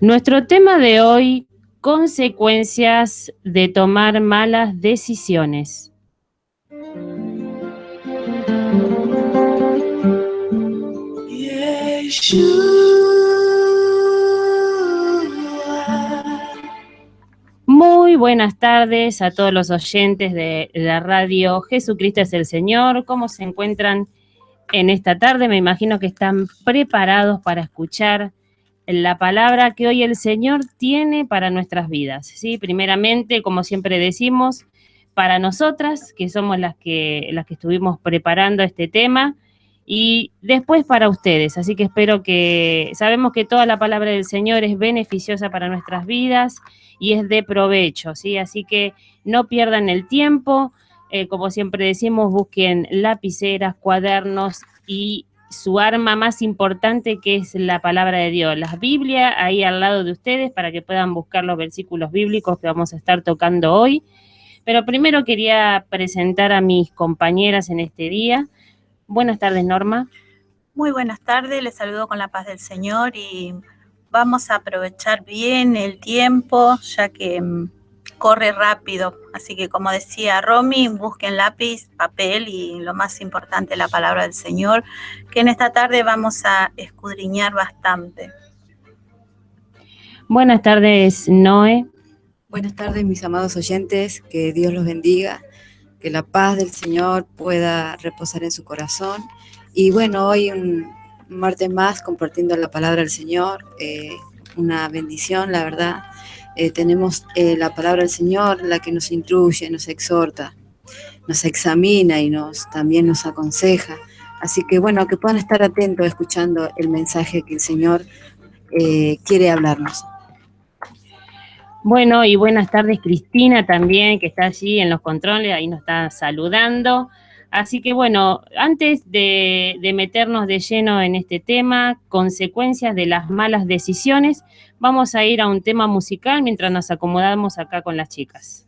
Nuestro tema de hoy, consecuencias de tomar malas decisiones. Muy buenas tardes a todos los oyentes de la radio Jesucristo es el Señor. ¿Cómo se encuentran en esta tarde? Me imagino que están preparados para escuchar la palabra que hoy el Señor tiene para nuestras vidas, ¿sí? Primeramente, como siempre decimos, para nosotras, que somos las que estuvimos preparando este tema, y después para ustedes. Así que sabemos que toda la palabra del Señor es beneficiosa para nuestras vidas y es de provecho, ¿sí? Así que no pierdan el tiempo. Como siempre decimos, busquen lapiceras, cuadernos y su arma más importante, que es la palabra de Dios, la Biblia, ahí al lado de ustedes para que puedan buscar los versículos bíblicos que vamos a estar tocando hoy. Pero primero quería presentar a mis compañeras en este día. Buenas tardes, Norma. Muy buenas tardes, les saludo con la paz del Señor y vamos a aprovechar bien el tiempo, ya que corre rápido. Así que, como decía Romy, busquen lápiz, papel y lo más importante, la palabra del Señor, que en esta tarde vamos a escudriñar bastante. Buenas tardes, Noé. Buenas tardes, mis amados oyentes, que Dios los bendiga, que la paz del Señor pueda reposar en su corazón. Y bueno, hoy un martes más compartiendo la palabra del Señor, una bendición, la verdad. Tenemos la palabra del Señor, la que nos instruye, nos exhorta, nos examina y también nos aconseja. Así que bueno, que puedan estar atentos escuchando el mensaje que el Señor quiere hablarnos. Bueno, y buenas tardes Cristina también, que está allí en los controles, ahí nos está saludando. Así que bueno, antes de meternos de lleno en este tema, consecuencias de las malas decisiones, vamos a ir a un tema musical mientras nos acomodamos acá con las chicas.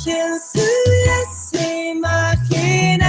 ¿Quién se hubiese imaginado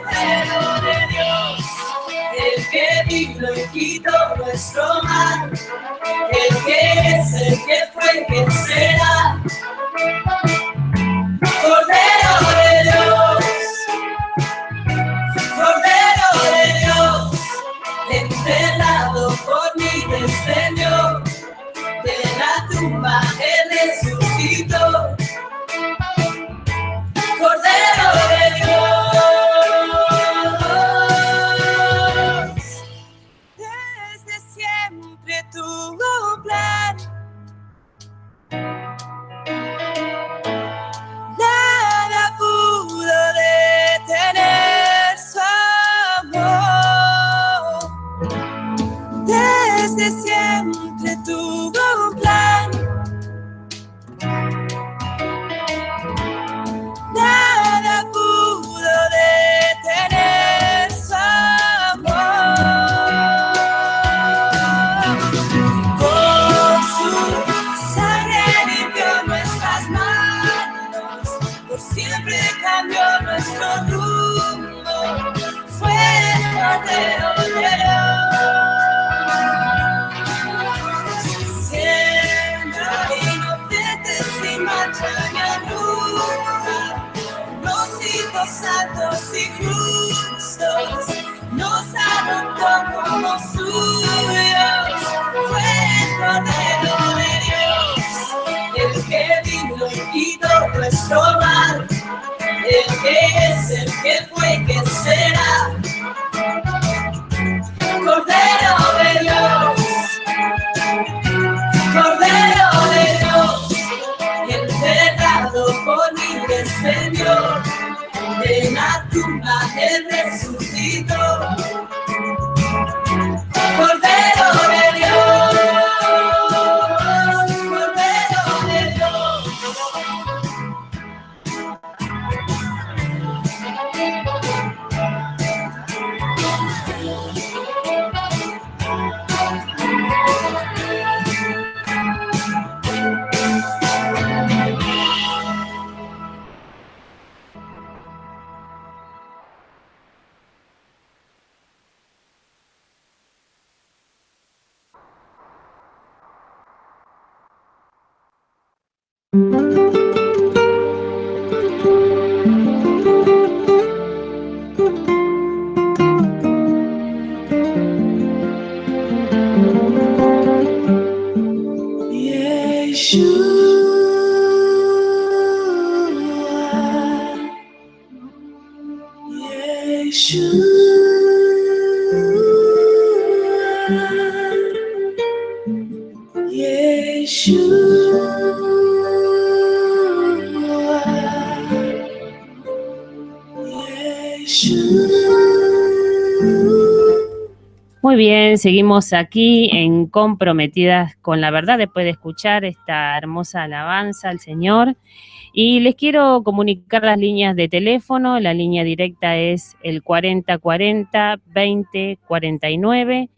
Cordero de Dios, el que vino y quitó nuestro mal, el que es, el que fue, el que será. Cordero de Dios, Cordero de Dios, enterrado por mí descendió, de la tumba él resucitó. Cordero de Dios, desde siempre tuvo un plan. Nada pudo detener su amor. Desde siempre tuvo un plan. Nada pudo detener su amor. Con su sangre limpió nuestras manos, por siempre cambió nuestro rumbo. Fue el Cordero de Dios, siendo inocentes sin mancha ni arruga, los hijos santos y justos nos adoptó como suyos. Fue el Cordero de Dios, el que vino y quitó nuestro mal, el que es, el que fue, que será. Cordero de Dios, Cordero de Dios, enterrado por mí descendió, de la tumba él resucitó. Cordero de Dios, Cordero de Dios. Muy bien, seguimos aquí en Comprometidas con la Verdad después de escuchar esta hermosa alabanza al Señor. Y les quiero comunicar las líneas de teléfono. La línea directa es el 4040-2049.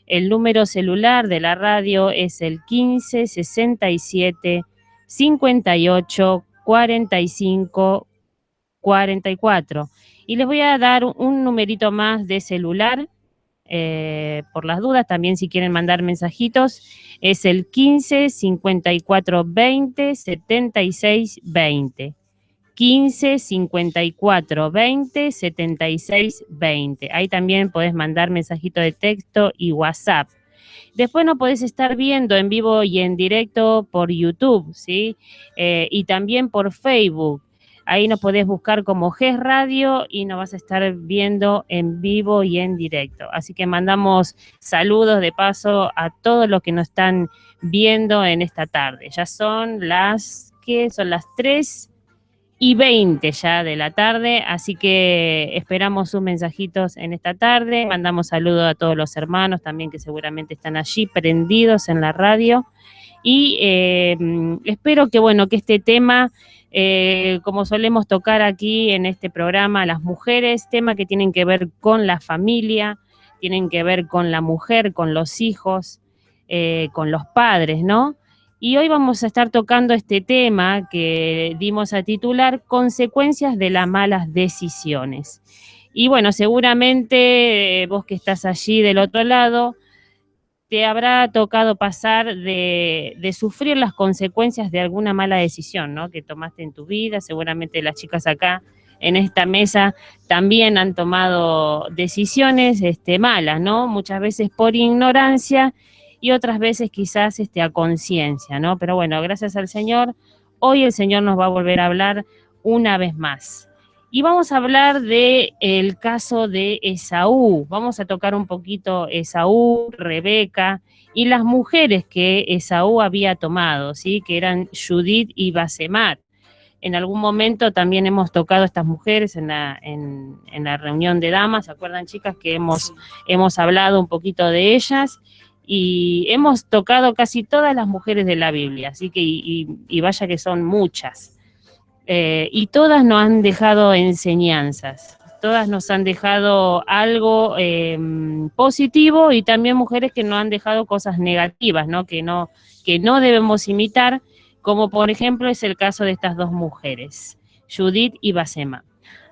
El número celular de la radio es el 1567-58-45-44. Y les voy a dar un numerito más de celular. Por las dudas, también si quieren mandar mensajitos, es el 15 54 20 76 20. 15 54 20 76 20. Ahí también podés mandar mensajito de texto y WhatsApp. Después nos podés estar viendo en vivo y en directo por YouTube, ¿sí? Y también por Facebook. Ahí nos podés buscar como GES Radio y nos vas a estar viendo en vivo y en directo. Así que mandamos saludos de paso a todos los que nos están viendo en esta tarde. Ya son las 3:20 ya de la tarde, así que esperamos sus mensajitos en esta tarde. Mandamos saludos a todos los hermanos también que seguramente están allí prendidos en la radio. Y espero que, bueno, que este tema, como solemos tocar aquí en este programa, las mujeres, temas que tienen que ver con la familia, tienen que ver con la mujer, con los hijos, con los padres, ¿no? Y hoy vamos a estar tocando este tema que dimos a titular Consecuencias de las malas decisiones. Y bueno, seguramente vos que estás allí del otro lado, te habrá tocado pasar de sufrir las consecuencias de alguna mala decisión, ¿no? Que tomaste en tu vida. Seguramente las chicas acá en esta mesa también han tomado decisiones malas, ¿no? Muchas veces por ignorancia y otras veces quizás a conciencia, ¿no? Pero bueno, gracias al Señor, hoy el Señor nos va a volver a hablar una vez más. Y vamos a hablar de el caso de Esaú. Vamos a tocar un poquito Esaú, Rebeca y las mujeres que Esaú había tomado, ¿sí? Que eran Judith y Basemat. En algún momento también hemos tocado a estas mujeres en la reunión de damas. ¿Se acuerdan, chicas, que hemos hablado un poquito de ellas? Y hemos tocado casi todas las mujeres de la Biblia, así que y vaya que son muchas. Y todas nos han dejado enseñanzas, todas nos han dejado algo positivo, y también mujeres que nos han dejado cosas negativas, ¿no? Que no debemos imitar, como por ejemplo es el caso de estas dos mujeres, Judith y Basemat.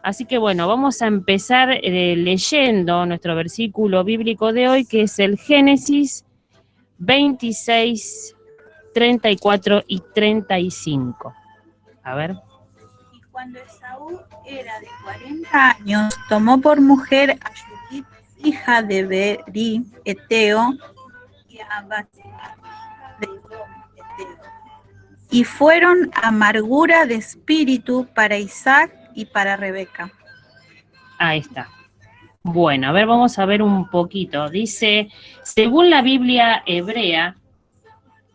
Así que bueno, vamos a empezar leyendo nuestro versículo bíblico de hoy, que es el Génesis 26, 34 y 35. A ver. Cuando Esaú era de 40 años, tomó por mujer a Judith, hija de Beri, Eteo, y a Basemat, hija de Edom, Eteo. Y fueron amargura de espíritu para Isaac y para Rebeca. Ahí está. Bueno, a ver, vamos a ver un poquito. Dice, según la Biblia hebrea,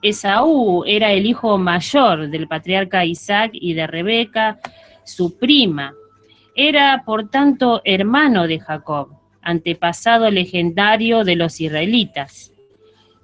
Esaú era el hijo mayor del patriarca Isaac y de Rebeca, su prima. Era, por tanto, hermano de Jacob, antepasado legendario de los israelitas.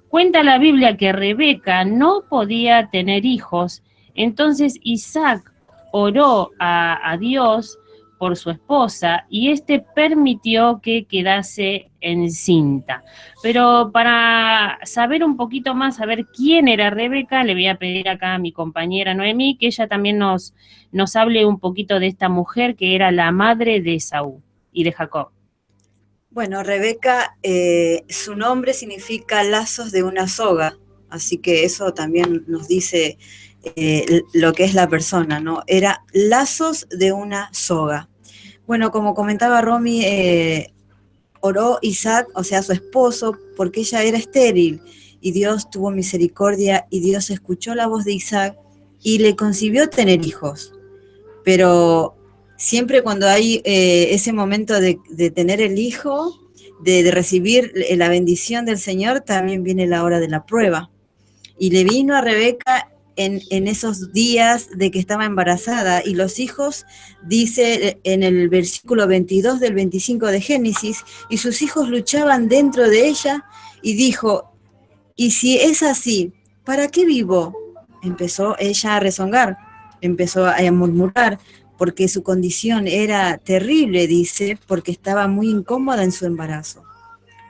Cuenta la Biblia que Rebeca no podía tener hijos, entonces Isaac oró a Dios por su esposa y permitió que quedase encinta. Pero para saber un poquito más, saber quién era Rebeca, le voy a pedir acá a mi compañera Noemí que ella también nos hable un poquito de esta mujer que era la madre de Esaú y de Jacob. Bueno, Rebeca, su nombre significa lazos de una soga, así que eso también nos dice lo que es la persona, ¿no? Era lazos de una soga. Bueno, como comentaba Romy, oró Isaac, o sea, su esposo, porque ella era estéril, y Dios tuvo misericordia, y Dios escuchó la voz de Isaac, y le concibió tener hijos. Pero siempre cuando hay ese momento de tener el hijo, de recibir la bendición del Señor, también viene la hora de la prueba. Y le vino a Rebeca en esos días de que estaba embarazada, y los hijos, dice en el versículo 22 del 25 de Génesis, y sus hijos luchaban dentro de ella, y dijo, y si es así, ¿para qué vivo? Empezó ella a rezongar, empezó a murmurar, porque su condición era terrible, dice, porque estaba muy incómoda en su embarazo.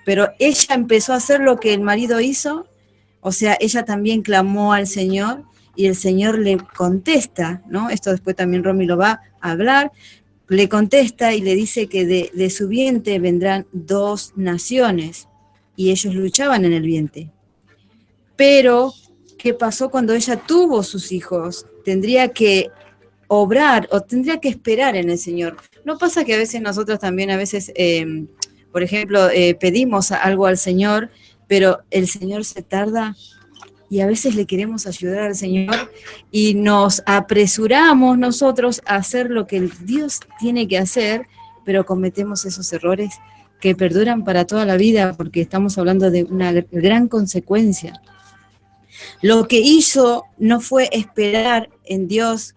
Pero ella empezó a hacer lo que el marido hizo, o sea, ella también clamó al Señor, y el Señor le contesta, ¿no? Esto después también Romy lo va a hablar, le contesta y le dice que de su vientre vendrán 2 naciones, y ellos luchaban en el vientre. Pero, ¿qué pasó cuando ella tuvo sus hijos? Tendría que obrar o tendría que esperar en el Señor. ¿No pasa que a veces nosotros también, por ejemplo, pedimos algo al Señor, pero el Señor se tarda? Y a veces le queremos ayudar al Señor y nos apresuramos nosotros a hacer lo que Dios tiene que hacer, pero cometemos esos errores que perduran para toda la vida, porque estamos hablando de una gran consecuencia. Lo que hizo no fue esperar en Dios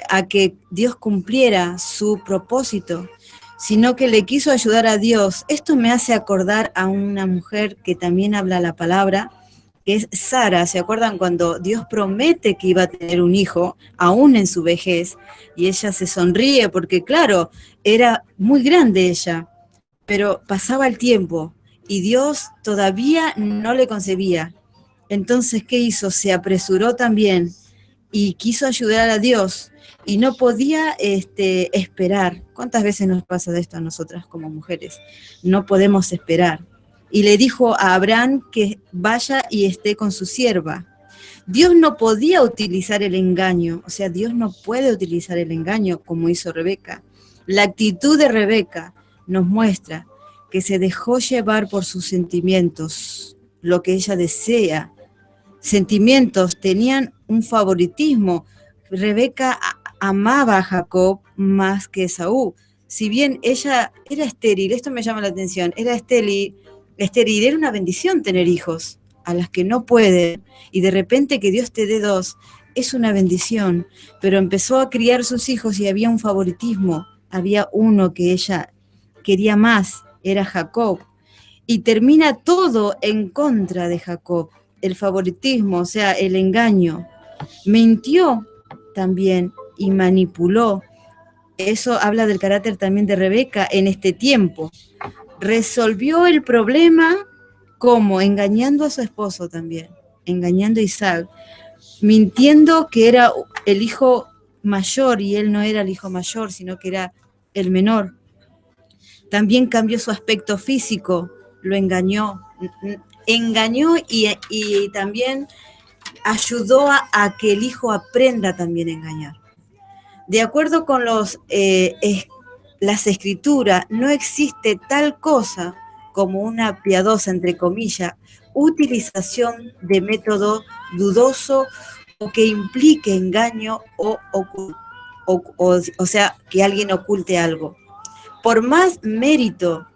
a que Dios cumpliera su propósito, sino que le quiso ayudar a Dios. Esto me hace acordar a una mujer que también habla la palabra, que es Sara. ¿Se acuerdan cuando Dios promete que iba a tener un hijo, aún en su vejez? Y ella se sonríe porque, claro, era muy grande ella, pero pasaba el tiempo y Dios todavía no le concebía. Entonces, ¿qué hizo? Se apresuró también y quiso ayudar a Dios y no podía esperar. ¿Cuántas veces nos pasa de esto a nosotras como mujeres? No podemos esperar. Y le dijo a Abraham que vaya y esté con su sierva. Dios no podía utilizar el engaño, o sea, Dios no puede utilizar el engaño como hizo Rebeca. La actitud de Rebeca nos muestra que se dejó llevar por sus sentimientos, lo que ella desea. Sentimientos, tenían un favoritismo. Rebeca amaba a Jacob más que Esaú. Si bien ella era estéril, esto me llama la atención, era estéril, era una bendición tener hijos a las que no pueden, y de repente que Dios te dé dos, es una bendición, pero empezó a criar sus hijos y había un favoritismo, había uno que ella quería más, era Jacob, y termina todo en contra de Jacob, el favoritismo, o sea, el engaño, mintió también y manipuló. Eso habla del carácter también de Rebeca en este tiempo. Resolvió el problema como engañando a su esposo también, engañando a Isaac, mintiendo que era el hijo mayor y él no era el hijo mayor, sino que era el menor. También cambió su aspecto físico, lo engañó y también ayudó a que el hijo aprenda también a engañar. De acuerdo con las escrituras, no existe tal cosa como una piadosa, entre comillas, utilización de método dudoso o que implique engaño o sea, que alguien oculte algo. Por más mérito,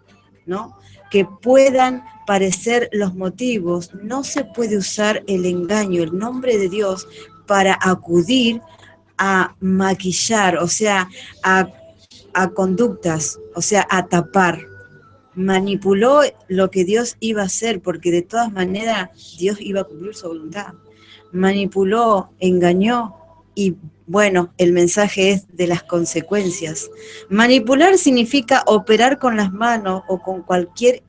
¿no?, que puedan parecer los motivos, no se puede usar el engaño, el nombre de Dios, para acudir a maquillar, o sea, a conductas, o sea, a tapar. Manipuló lo que Dios iba a hacer, porque de todas maneras Dios iba a cumplir su voluntad. Manipuló, engañó, y bueno, el mensaje es de las consecuencias. Manipular significa operar con las manos o con cualquier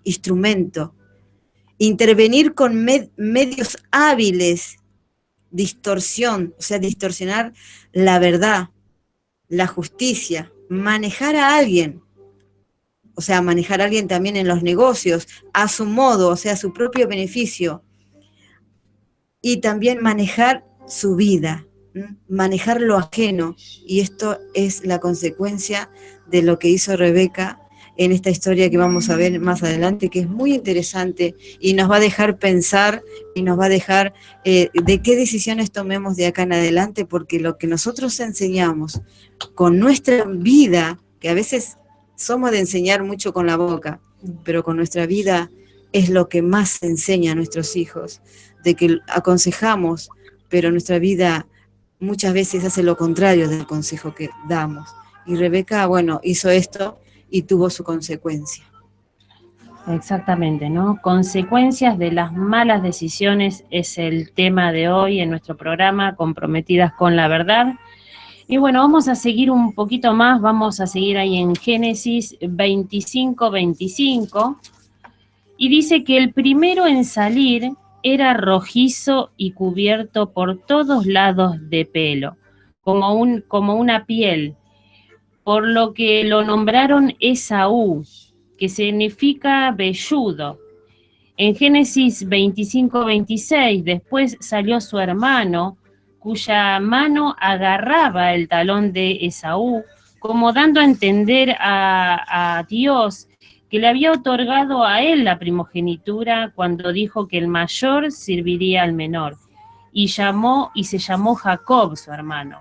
instrumento, intervenir con medios hábiles, distorsión, o sea, distorsionar la verdad, la justicia, manejar a alguien, o sea, manejar a alguien también en los negocios, a su modo, o sea, a su propio beneficio, y también manejar su vida, manejar lo ajeno, y esto es la consecuencia de lo que hizo Rebeca en esta historia que vamos a ver más adelante, que es muy interesante y nos va a dejar pensar y nos va a dejar de qué decisiones tomemos de acá en adelante, porque lo que nosotros enseñamos con nuestra vida, que a veces somos de enseñar mucho con la boca, pero con nuestra vida es lo que más se enseña a nuestros hijos, de que aconsejamos, pero nuestra vida muchas veces hace lo contrario del consejo que damos. Y Rebeca, bueno, hizo esto y tuvo su consecuencia. Exactamente, ¿no? Consecuencias de las malas decisiones es el tema de hoy en nuestro programa, Comprometidas con la Verdad. Y bueno, vamos a seguir un poquito más, vamos a seguir ahí en Génesis 25:25, y dice que el primero en salir era rojizo y cubierto por todos lados de pelo, como una piel, por lo que lo nombraron Esaú, que significa velludo. En Génesis 25:26, después salió su hermano, cuya mano agarraba el talón de Esaú, como dando a entender a Dios que le había otorgado a él la primogenitura cuando dijo que el mayor serviría al menor, y se llamó Jacob su hermano.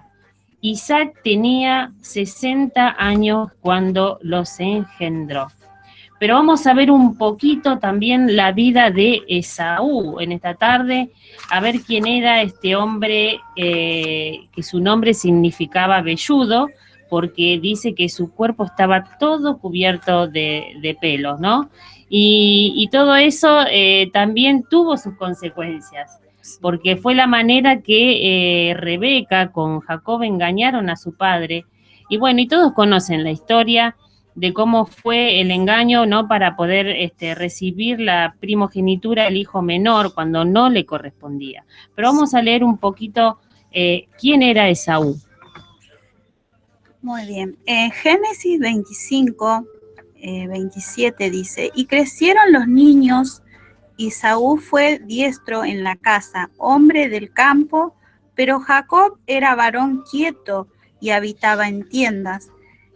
Isaac tenía 60 años cuando los engendró. Pero vamos a ver un poquito también la vida de Esaú en esta tarde, a ver quién era este hombre, que su nombre significaba velludo, porque dice que su cuerpo estaba todo cubierto de pelos, ¿no? Y todo eso también tuvo sus consecuencias, porque fue la manera que Rebeca con Jacob engañaron a su padre. Y bueno, y todos conocen la historia de cómo fue el engaño, ¿no?, para poder recibir la primogenitura del hijo menor cuando no le correspondía. Pero vamos a leer un poquito ¿Quién era Esaú? Muy bien. En Génesis 25, 27 dice, y crecieron los niños, y Esaú fue diestro en la casa, hombre del campo, pero Jacob era varón quieto y habitaba en tiendas.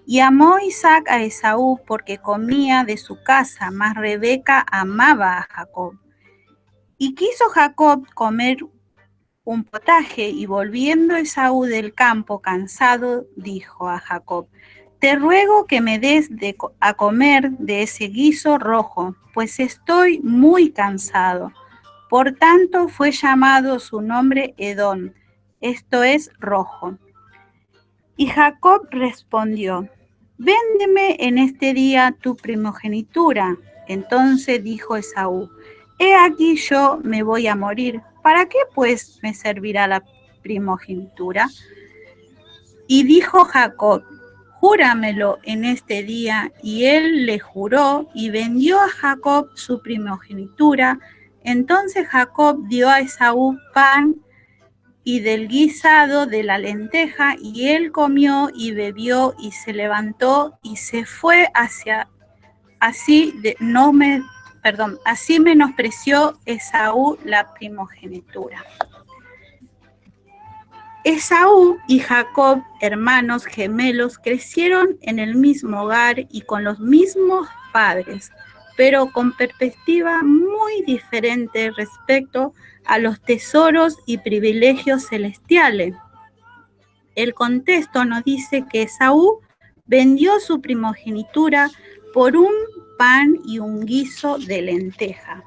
Y amó Isaac a Esaú porque comía de su casa, mas Rebeca amaba a Jacob. Y quiso Jacob comer un potaje, y volviendo Esaú del campo cansado, dijo a Jacob, te ruego que me des a comer de ese guiso rojo, pues estoy muy cansado. Por tanto fue llamado su nombre Edom, esto es rojo. Y Jacob respondió, véndeme en este día tu primogenitura. Entonces dijo Esaú, he aquí yo me voy a morir, ¿para qué pues me servirá la primogenitura? Y dijo Jacob, júramelo en este día. Y él le juró y vendió a Jacob su primogenitura. Entonces Jacob dio a Esaú pan y del guisado de la lenteja, y él comió y bebió y se levantó y se fue así menospreció Esaú la primogenitura. Esaú y Jacob, hermanos gemelos, crecieron en el mismo hogar y con los mismos padres, pero con perspectiva muy diferente respecto a los tesoros y privilegios celestiales. El contexto nos dice que Esaú vendió su primogenitura por un pan y un guiso de lenteja.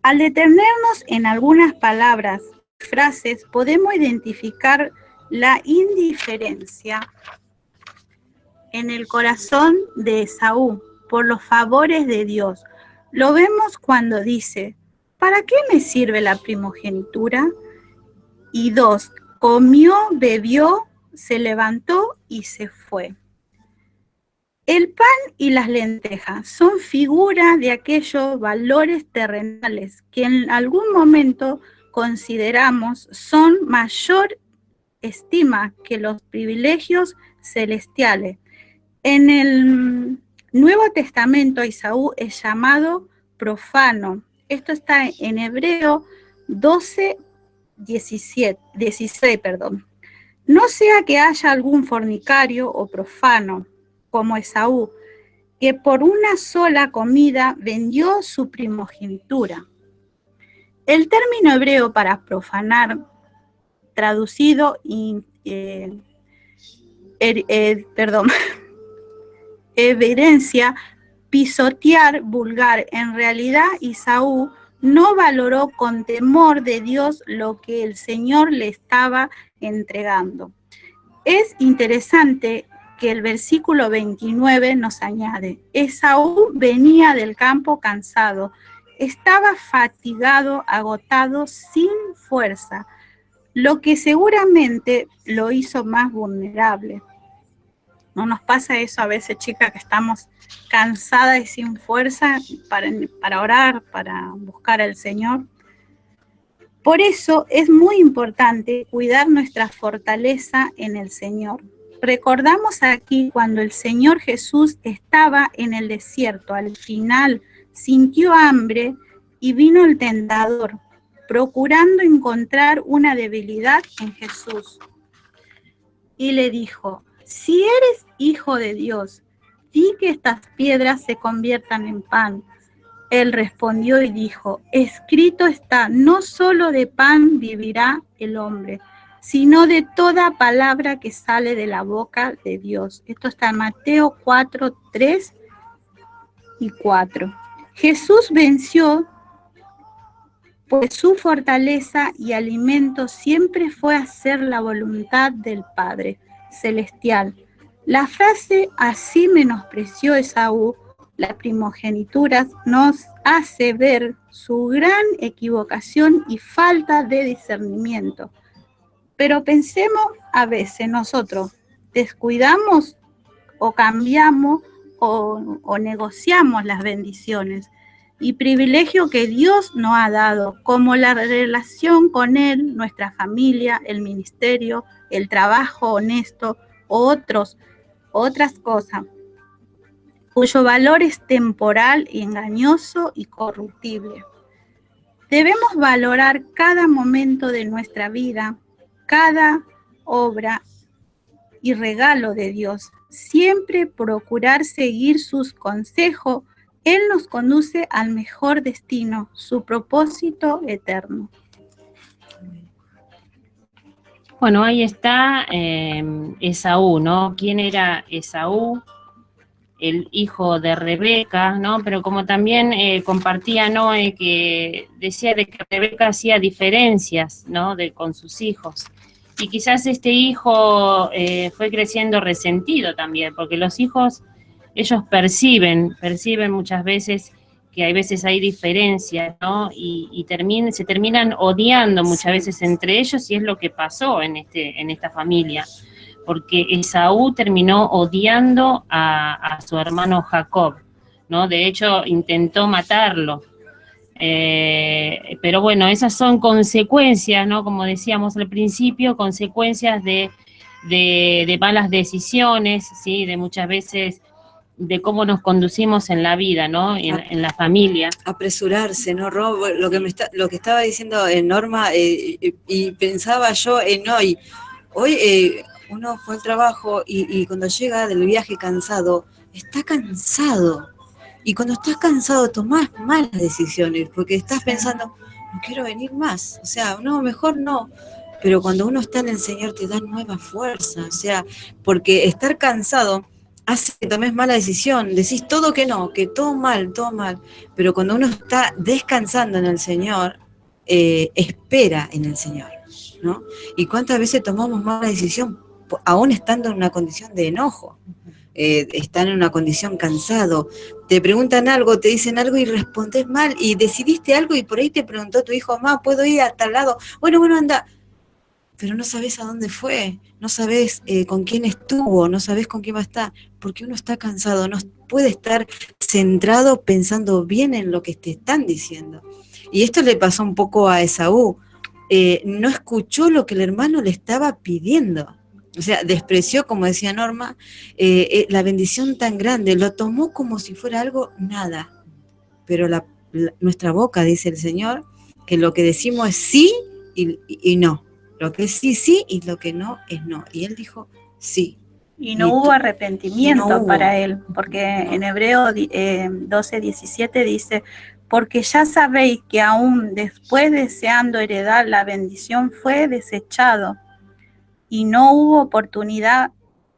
Al detenernos en algunas palabras, frases, podemos identificar la indiferencia en el corazón de Esaú por los favores de Dios. Lo vemos cuando dice, ¿para qué me sirve la primogenitura? Y 2, comió, bebió, se levantó y se fue. El pan y las lentejas son figuras de aquellos valores terrenales que en algún momento consideramos son mayor estima que los privilegios celestiales. En el Nuevo Testamento, Esaú es llamado profano. Esto está en Hebreo 12, 16. No sea que haya algún fornicario o profano, como Esaú, que por una sola comida vendió su primogenitura. El término hebreo para profanar, traducido evidencia, pisotear, vulgar. En realidad, Esaú no valoró con temor de Dios lo que el Señor le estaba entregando. Es interesante que el versículo 29 nos añade, Esaú venía del campo cansado, estaba fatigado, agotado, sin fuerza, lo que seguramente lo hizo más vulnerable. ¿No nos pasa eso a veces, chicas, que estamos cansadas y sin fuerza para orar, para buscar al Señor? Por eso es muy importante cuidar nuestra fortaleza en el Señor. Recordamos aquí cuando el Señor Jesús estaba en el desierto, al final sintió hambre y vino el tentador, procurando encontrar una debilidad en Jesús. Y le dijo, si eres hijo de Dios, di que estas piedras se conviertan en pan. Él respondió y dijo, escrito está, no solo de pan vivirá el hombre, sino de toda palabra que sale de la boca de Dios. Esto está en Mateo 4, 3 y 4. Jesús venció, pues su fortaleza y alimento siempre fue hacer la voluntad del Padre Celestial. La frase así menospreció Esaú la primogenitura nos hace ver su gran equivocación y falta de discernimiento. Pero pensemos a veces nosotros, descuidamos o cambiamos o negociamos las bendiciones. y privilegio que Dios nos ha dado, como la relación con Él, nuestra familia, el ministerio, el trabajo honesto, otras cosas, cuyo valor es temporal, engañoso y corruptible. Debemos valorar cada momento de nuestra vida, cada obra y regalo de Dios. Siempre procurar seguir sus consejos. Él nos conduce al mejor destino, su propósito eterno. Bueno, ahí está Esaú, ¿no? ¿Quién era Esaú? El hijo de Rebeca, ¿no? Pero como también compartía Noé, que decía de que Rebeca hacía diferencias, ¿no? Con sus hijos. Y quizás este hijo fue creciendo resentido también, porque los hijos, ellos perciben muchas veces que hay veces hay diferencias, ¿no? Y se terminan odiando muchas veces entre ellos, y es lo que pasó en esta familia, porque Esaú terminó odiando a su hermano Jacob, ¿no? De hecho, intentó matarlo. Pero bueno, esas son consecuencias, ¿no? Como decíamos al principio, consecuencias de malas decisiones, ¿sí? De muchas veces de cómo nos conducimos en la vida, ¿no? En la familia. Apresurarse, ¿no, Rob? Lo que estaba diciendo Norma, y pensaba yo en hoy. Hoy uno fue al trabajo y cuando llega del viaje cansado, está cansado. Y cuando estás cansado tomás malas decisiones, porque estás pensando, no quiero venir más. O sea, no, mejor no. Pero cuando uno está en el Señor te da nueva fuerza. O sea, porque estar cansado hace que tomes mala decisión. Decís todo que no, que todo mal, todo mal. Pero cuando uno está descansando en el Señor, espera en el Señor, ¿no? ¿Y cuántas veces tomamos mala decisión aún estando en una condición de enojo? Están en una condición cansado, te preguntan algo, te dicen algo y respondes mal, y decidiste algo y por ahí te preguntó tu hijo, mamá, ¿puedo ir a tal lado? Bueno, anda, pero no sabes a dónde fue, no sabes con quién estuvo, no sabes con quién va a estar, porque uno está cansado, no puede estar centrado pensando bien en lo que te están diciendo. Y esto le pasó un poco a Esaú, no escuchó lo que el hermano le estaba pidiendo. O sea, despreció, como decía Norma, la bendición tan grande, lo tomó como si fuera algo nada. Pero nuestra boca, dice el Señor, que lo que decimos es sí y no. Lo que es sí, sí, y lo que no es no. Y él dijo sí. Y no hubo arrepentimiento para él, porque en Hebreo 12:17 dice, porque ya sabéis que aún después deseando heredar la bendición fue desechado, y no hubo oportunidad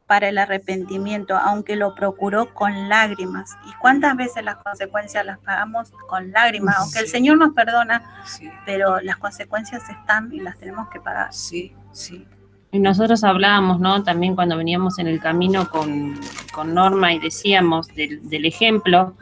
para el arrepentimiento, aunque lo procuró con lágrimas. ¿Y cuántas veces las consecuencias las pagamos con lágrimas? Sí. Aunque el Señor nos perdona, sí, pero las consecuencias están y las tenemos que pagar. Sí, sí. Y nosotros hablábamos, ¿no? También cuando veníamos en el camino con Norma y decíamos del ejemplo,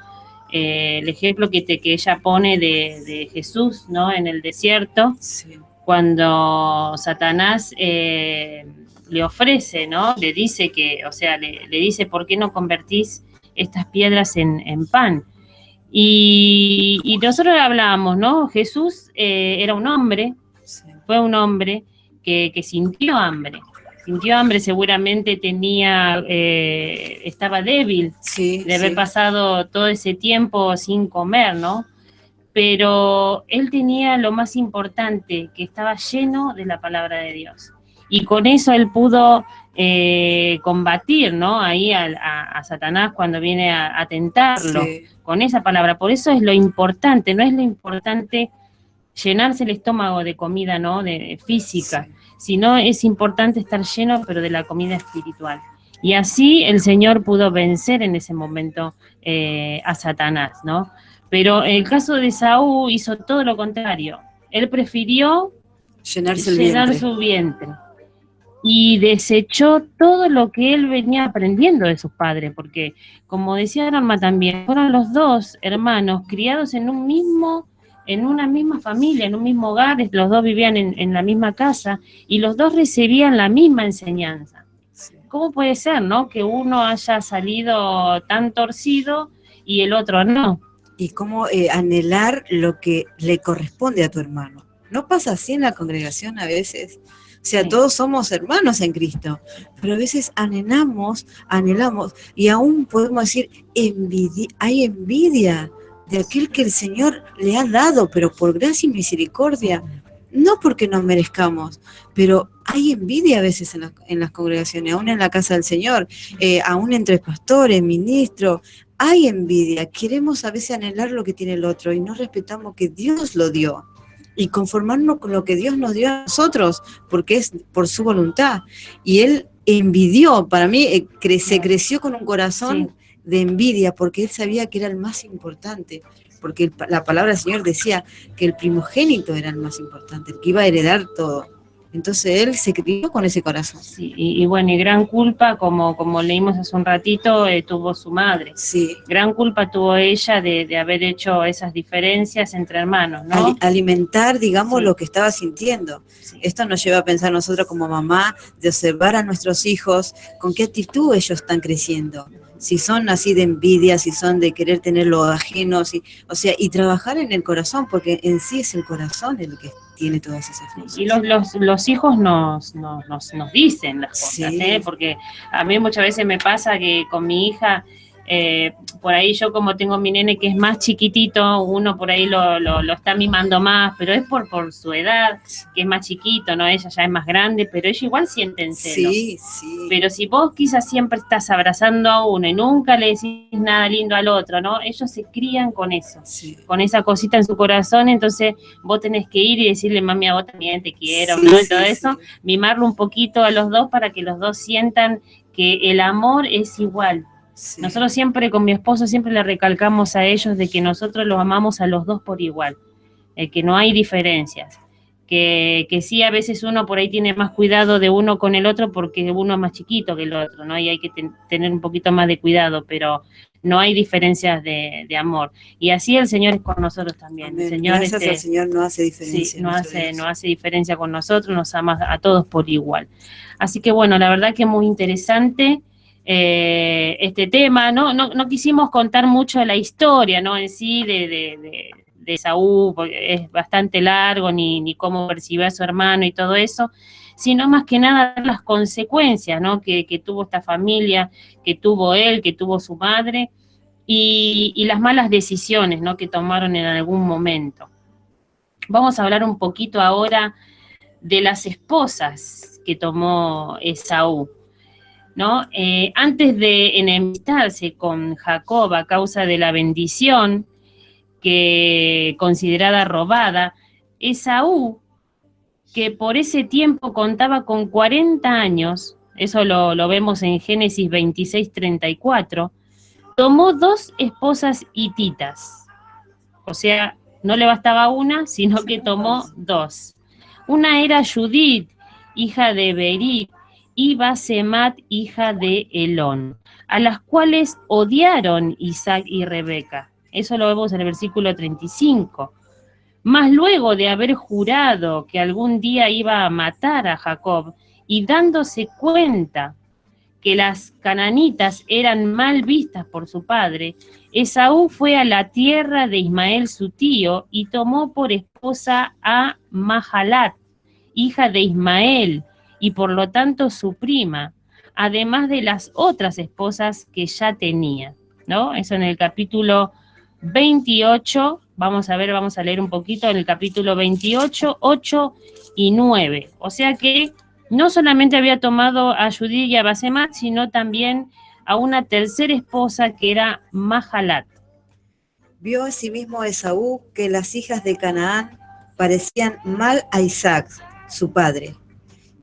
el ejemplo que ella pone de Jesús, ¿no? En el desierto. Sí. Cuando Satanás le ofrece, ¿no? Le dice que, o sea, le dice, ¿por qué no convertís estas piedras en pan? Y nosotros hablábamos, ¿no? Jesús era un hombre, fue un hombre que sintió hambre. Sintió hambre, seguramente estaba débil, sí, de haber pasado todo ese tiempo sin comer, ¿no? Pero él tenía lo más importante, que estaba lleno de la palabra de Dios. Y con eso él pudo combatir, ¿no? Ahí a Satanás cuando viene a tentarlo, sí, con esa palabra. Por eso es lo importante, no es lo importante llenarse el estómago de comida, ¿no? De física, sí, sino es importante estar lleno, pero de la comida espiritual. Y así el Señor pudo vencer en ese momento a Satanás, ¿no? Pero en el caso de Esaú hizo todo lo contrario. Él prefirió llenar su vientre y desechó todo lo que él venía aprendiendo de sus padres, porque, como decía Norma también, fueron los dos hermanos criados en una misma familia, en un mismo hogar, los dos vivían en la misma casa y los dos recibían la misma enseñanza. ¿Cómo puede ser, no? Que uno haya salido tan torcido y el otro no. y cómo anhelar lo que le corresponde a tu hermano. ¿No pasa así en la congregación a veces? O sea, Sí. todos somos hermanos en Cristo, pero a veces anhelamos, y aún podemos decir, hay envidia de aquel que el Señor le ha dado, pero por gracia y misericordia, no porque nos merezcamos, pero hay envidia a veces en las congregaciones, aún en la casa del Señor, aún entre pastores, ministros, hay envidia. Queremos a veces anhelar lo que tiene el otro y no respetamos que Dios lo dio. Y conformarnos con lo que Dios nos dio a nosotros, porque es por su voluntad. Y Él envidió, para mí, se creció con un corazón de envidia, porque Él sabía que era el más importante. Porque la palabra del Señor decía que el primogénito era el más importante, el que iba a heredar todo. Entonces Él se crió con ese corazón. Sí, y bueno, y gran culpa, como leímos hace un ratito, tuvo su madre. Sí. Gran culpa tuvo ella de haber hecho esas diferencias entre hermanos, ¿no? Alimentar, digamos, lo que estaba sintiendo. Sí. Esto nos lleva a pensar nosotros como mamá, de observar a nuestros hijos, con qué actitud ellos están creciendo. Si son así de envidia, si son de querer tener lo ajeno, y trabajar en el corazón, porque en sí es el corazón el que tiene todas esas cosas. Y los hijos nos dicen las cosas, sí. Porque a mí muchas veces me pasa que con mi hija, por ahí yo como tengo mi nene que es más chiquitito, uno por ahí lo está mimando más, pero es por su edad, que es más chiquito, ¿no? Ella ya es más grande, pero ella igual siente celos. Sí. Pero si vos quizás siempre estás abrazando a uno y nunca le decís nada lindo al otro, ¿no? Ellos se crían con eso, con esa cosita en su corazón, entonces vos tenés que ir y decirle, mami, a vos también te quiero, ¿no? Y todo eso, mimarlo un poquito a los dos para que los dos sientan que el amor es igual. Sí. Nosotros siempre, con mi esposo, siempre le recalcamos a ellos de que nosotros los amamos a los dos por igual, que no hay diferencias, que sí a veces uno por ahí tiene más cuidado de uno con el otro porque uno es más chiquito que el otro, ¿no? Y hay que tener un poquito más de cuidado, pero no hay diferencias de amor. Y así el Señor es con nosotros también. Amén. El Señor, gracias al Señor no hace diferencia. Sí, no hace diferencia con nosotros, nos ama a todos por igual. Así que bueno, la verdad que es muy interesante este tema, no quisimos contar mucho de la historia, ¿no? En sí de Saúl, porque es bastante largo, ni cómo percibió a su hermano y todo eso, sino más que nada las consecuencias, ¿no? que tuvo esta familia, que tuvo él, que tuvo su madre, y las malas decisiones, ¿no? que tomaron en algún momento. Vamos a hablar un poquito ahora de las esposas que tomó Esaú, ¿no? Antes de enemistarse con Jacob a causa de la bendición que considerada robada, Esaú, que por ese tiempo contaba con 40 años, eso lo vemos en Génesis 26:34, tomó 2 esposas hititas, o sea, no le bastaba una, sino que tomó 2. Una era Judith, hija de Berit, y Basemat, hija de Elón, a las cuales odiaron Isaac y Rebeca. Eso lo vemos en el versículo 35. Mas luego de haber jurado que algún día iba a matar a Jacob, y dándose cuenta que las cananitas eran mal vistas por su padre, Esaú fue a la tierra de Ismael su tío, y tomó por esposa a Mahalat, hija de Ismael, y por lo tanto su prima, además de las otras esposas que ya tenía, ¿no? Eso en el capítulo 28, vamos a leer un poquito en el capítulo 28, 8 y 9. O sea que no solamente había tomado a Judith y a Basemat, sino también a una tercera esposa que era Mahalat. Vio asimismo Esaú que las hijas de Canaán parecían mal a Isaac, su padre.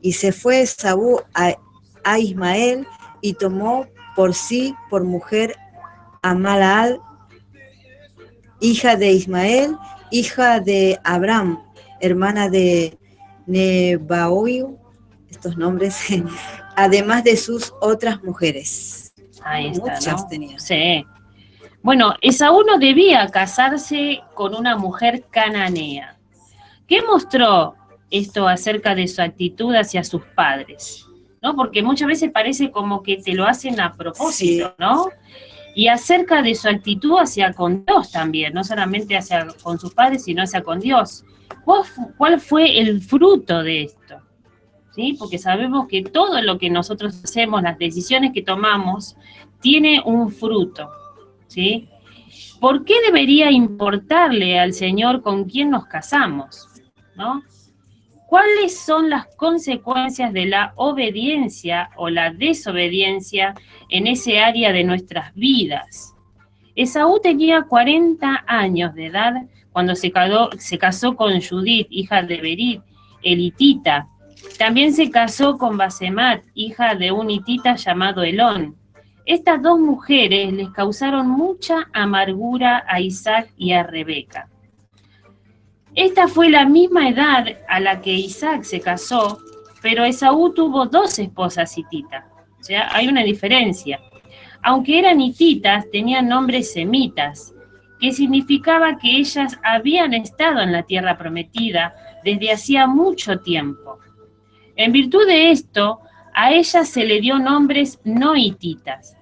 Y se fue Esaú a Ismael y tomó por sí por mujer a Malaal, hija de Ismael, hija de Abraham, hermana de Nebaoiu, estos nombres, además de sus otras mujeres. Ahí está, muchas ¿no? tenía. Sí. Bueno, Esaú no debía casarse con una mujer cananea. ¿Qué mostró esto acerca de su actitud hacia sus padres? ¿No? Porque muchas veces parece como que te lo hacen a propósito, sí. ¿no? y acerca de su actitud hacia con Dios también, no solamente hacia con sus padres, sino hacia con Dios. ¿Cuál fue el fruto de esto? ¿Sí? Porque sabemos que todo lo que nosotros hacemos, las decisiones que tomamos, tiene un fruto, ¿sí? ¿Por qué debería importarle al Señor con quién nos casamos? ¿No? ¿Cuáles son las consecuencias de la obediencia o la desobediencia en ese área de nuestras vidas? Esaú tenía 40 años de edad cuando se casó con Judith, hija de Berit, el hitita. También se casó con Basemat, hija de un hitita llamado Elón. Estas dos mujeres les causaron mucha amargura a Isaac y a Rebeca. Esta fue la misma edad a la que Isaac se casó, pero Esaú tuvo 2 esposas hititas. O sea, hay una diferencia. Aunque eran hititas, tenían nombres semitas, que significaba que ellas habían estado en la tierra prometida desde hacía mucho tiempo. En virtud de esto, a ellas se le dio nombres no hititas.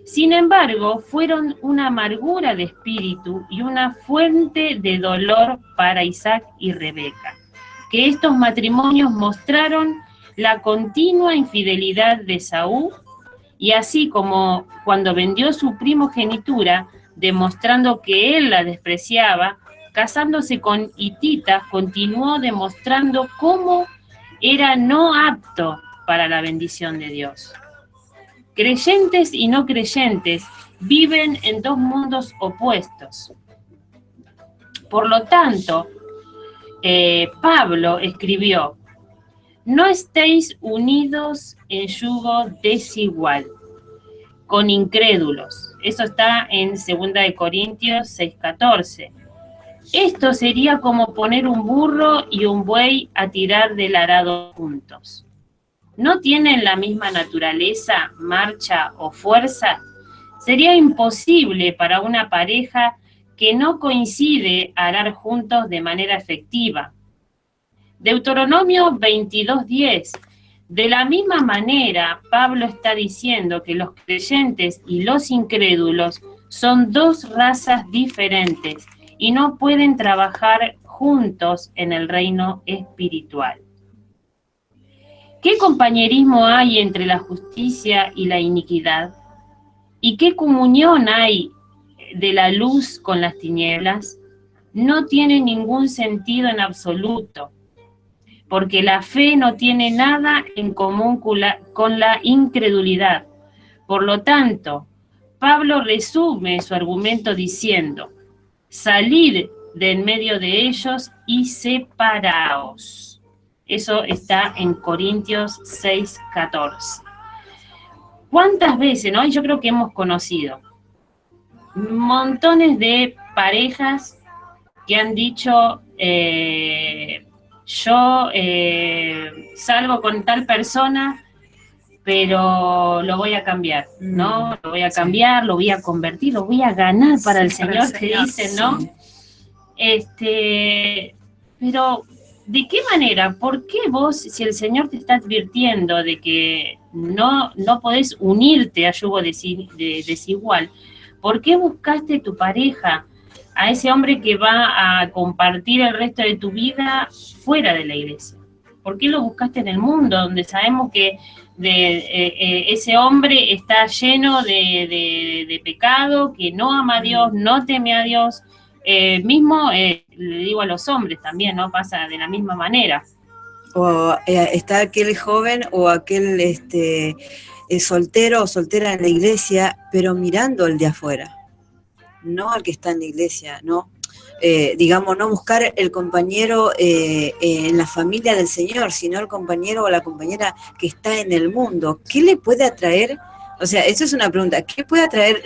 Sin embargo, fueron una amargura de espíritu y una fuente de dolor para Isaac y Rebeca, que estos matrimonios mostraron la continua infidelidad de Esaú, y así como cuando vendió su primogenitura, demostrando que él la despreciaba, casándose con hititas, continuó demostrando cómo era no apto para la bendición de Dios. Creyentes y no creyentes viven en 2 mundos opuestos. Por lo tanto, Pablo escribió: no estéis unidos en yugo desigual con incrédulos. Eso está en 2 Corintios 6:14. Esto sería como poner un burro y un buey a tirar del arado juntos. ¿No tienen la misma naturaleza, marcha o fuerza? Sería imposible para una pareja que no coincide arar juntos de manera efectiva. Deuteronomio 22:10. De la misma manera, Pablo está diciendo que los creyentes y los incrédulos son 2 razas diferentes y no pueden trabajar juntos en el reino espiritual. ¿Qué compañerismo hay entre la justicia y la iniquidad? ¿Y qué comunión hay de la luz con las tinieblas? No tiene ningún sentido en absoluto, porque la fe no tiene nada en común con la incredulidad. Por lo tanto, Pablo resume su argumento diciendo: salid de en medio de ellos y separaos. Eso está en Corintios 6:14. ¿Cuántas veces, no? Y yo creo que hemos conocido montones de parejas que han dicho: yo salgo con tal persona, pero lo voy a cambiar, ¿no? Lo voy a cambiar, lo voy a convertir, lo voy a ganar para el Señor, te dicen, ¿no? Pero, ¿de qué manera? ¿Por qué vos, si el Señor te está advirtiendo de que no podés unirte a yugo desigual, ¿por qué buscaste tu pareja, a ese hombre que va a compartir el resto de tu vida fuera de la iglesia? ¿Por qué lo buscaste en el mundo, donde sabemos que ese hombre está lleno de pecado, que no ama a Dios, no teme a Dios? Le digo a los hombres también, ¿no? Pasa de la misma manera. O está aquel joven o aquel soltero o soltera en la iglesia, pero mirando al de afuera, no al que está en la iglesia, ¿no? No buscar el compañero en la familia del Señor, sino el compañero o la compañera que está en el mundo. ¿Qué le puede atraer? O sea, eso es una pregunta. ¿Qué puede atraer?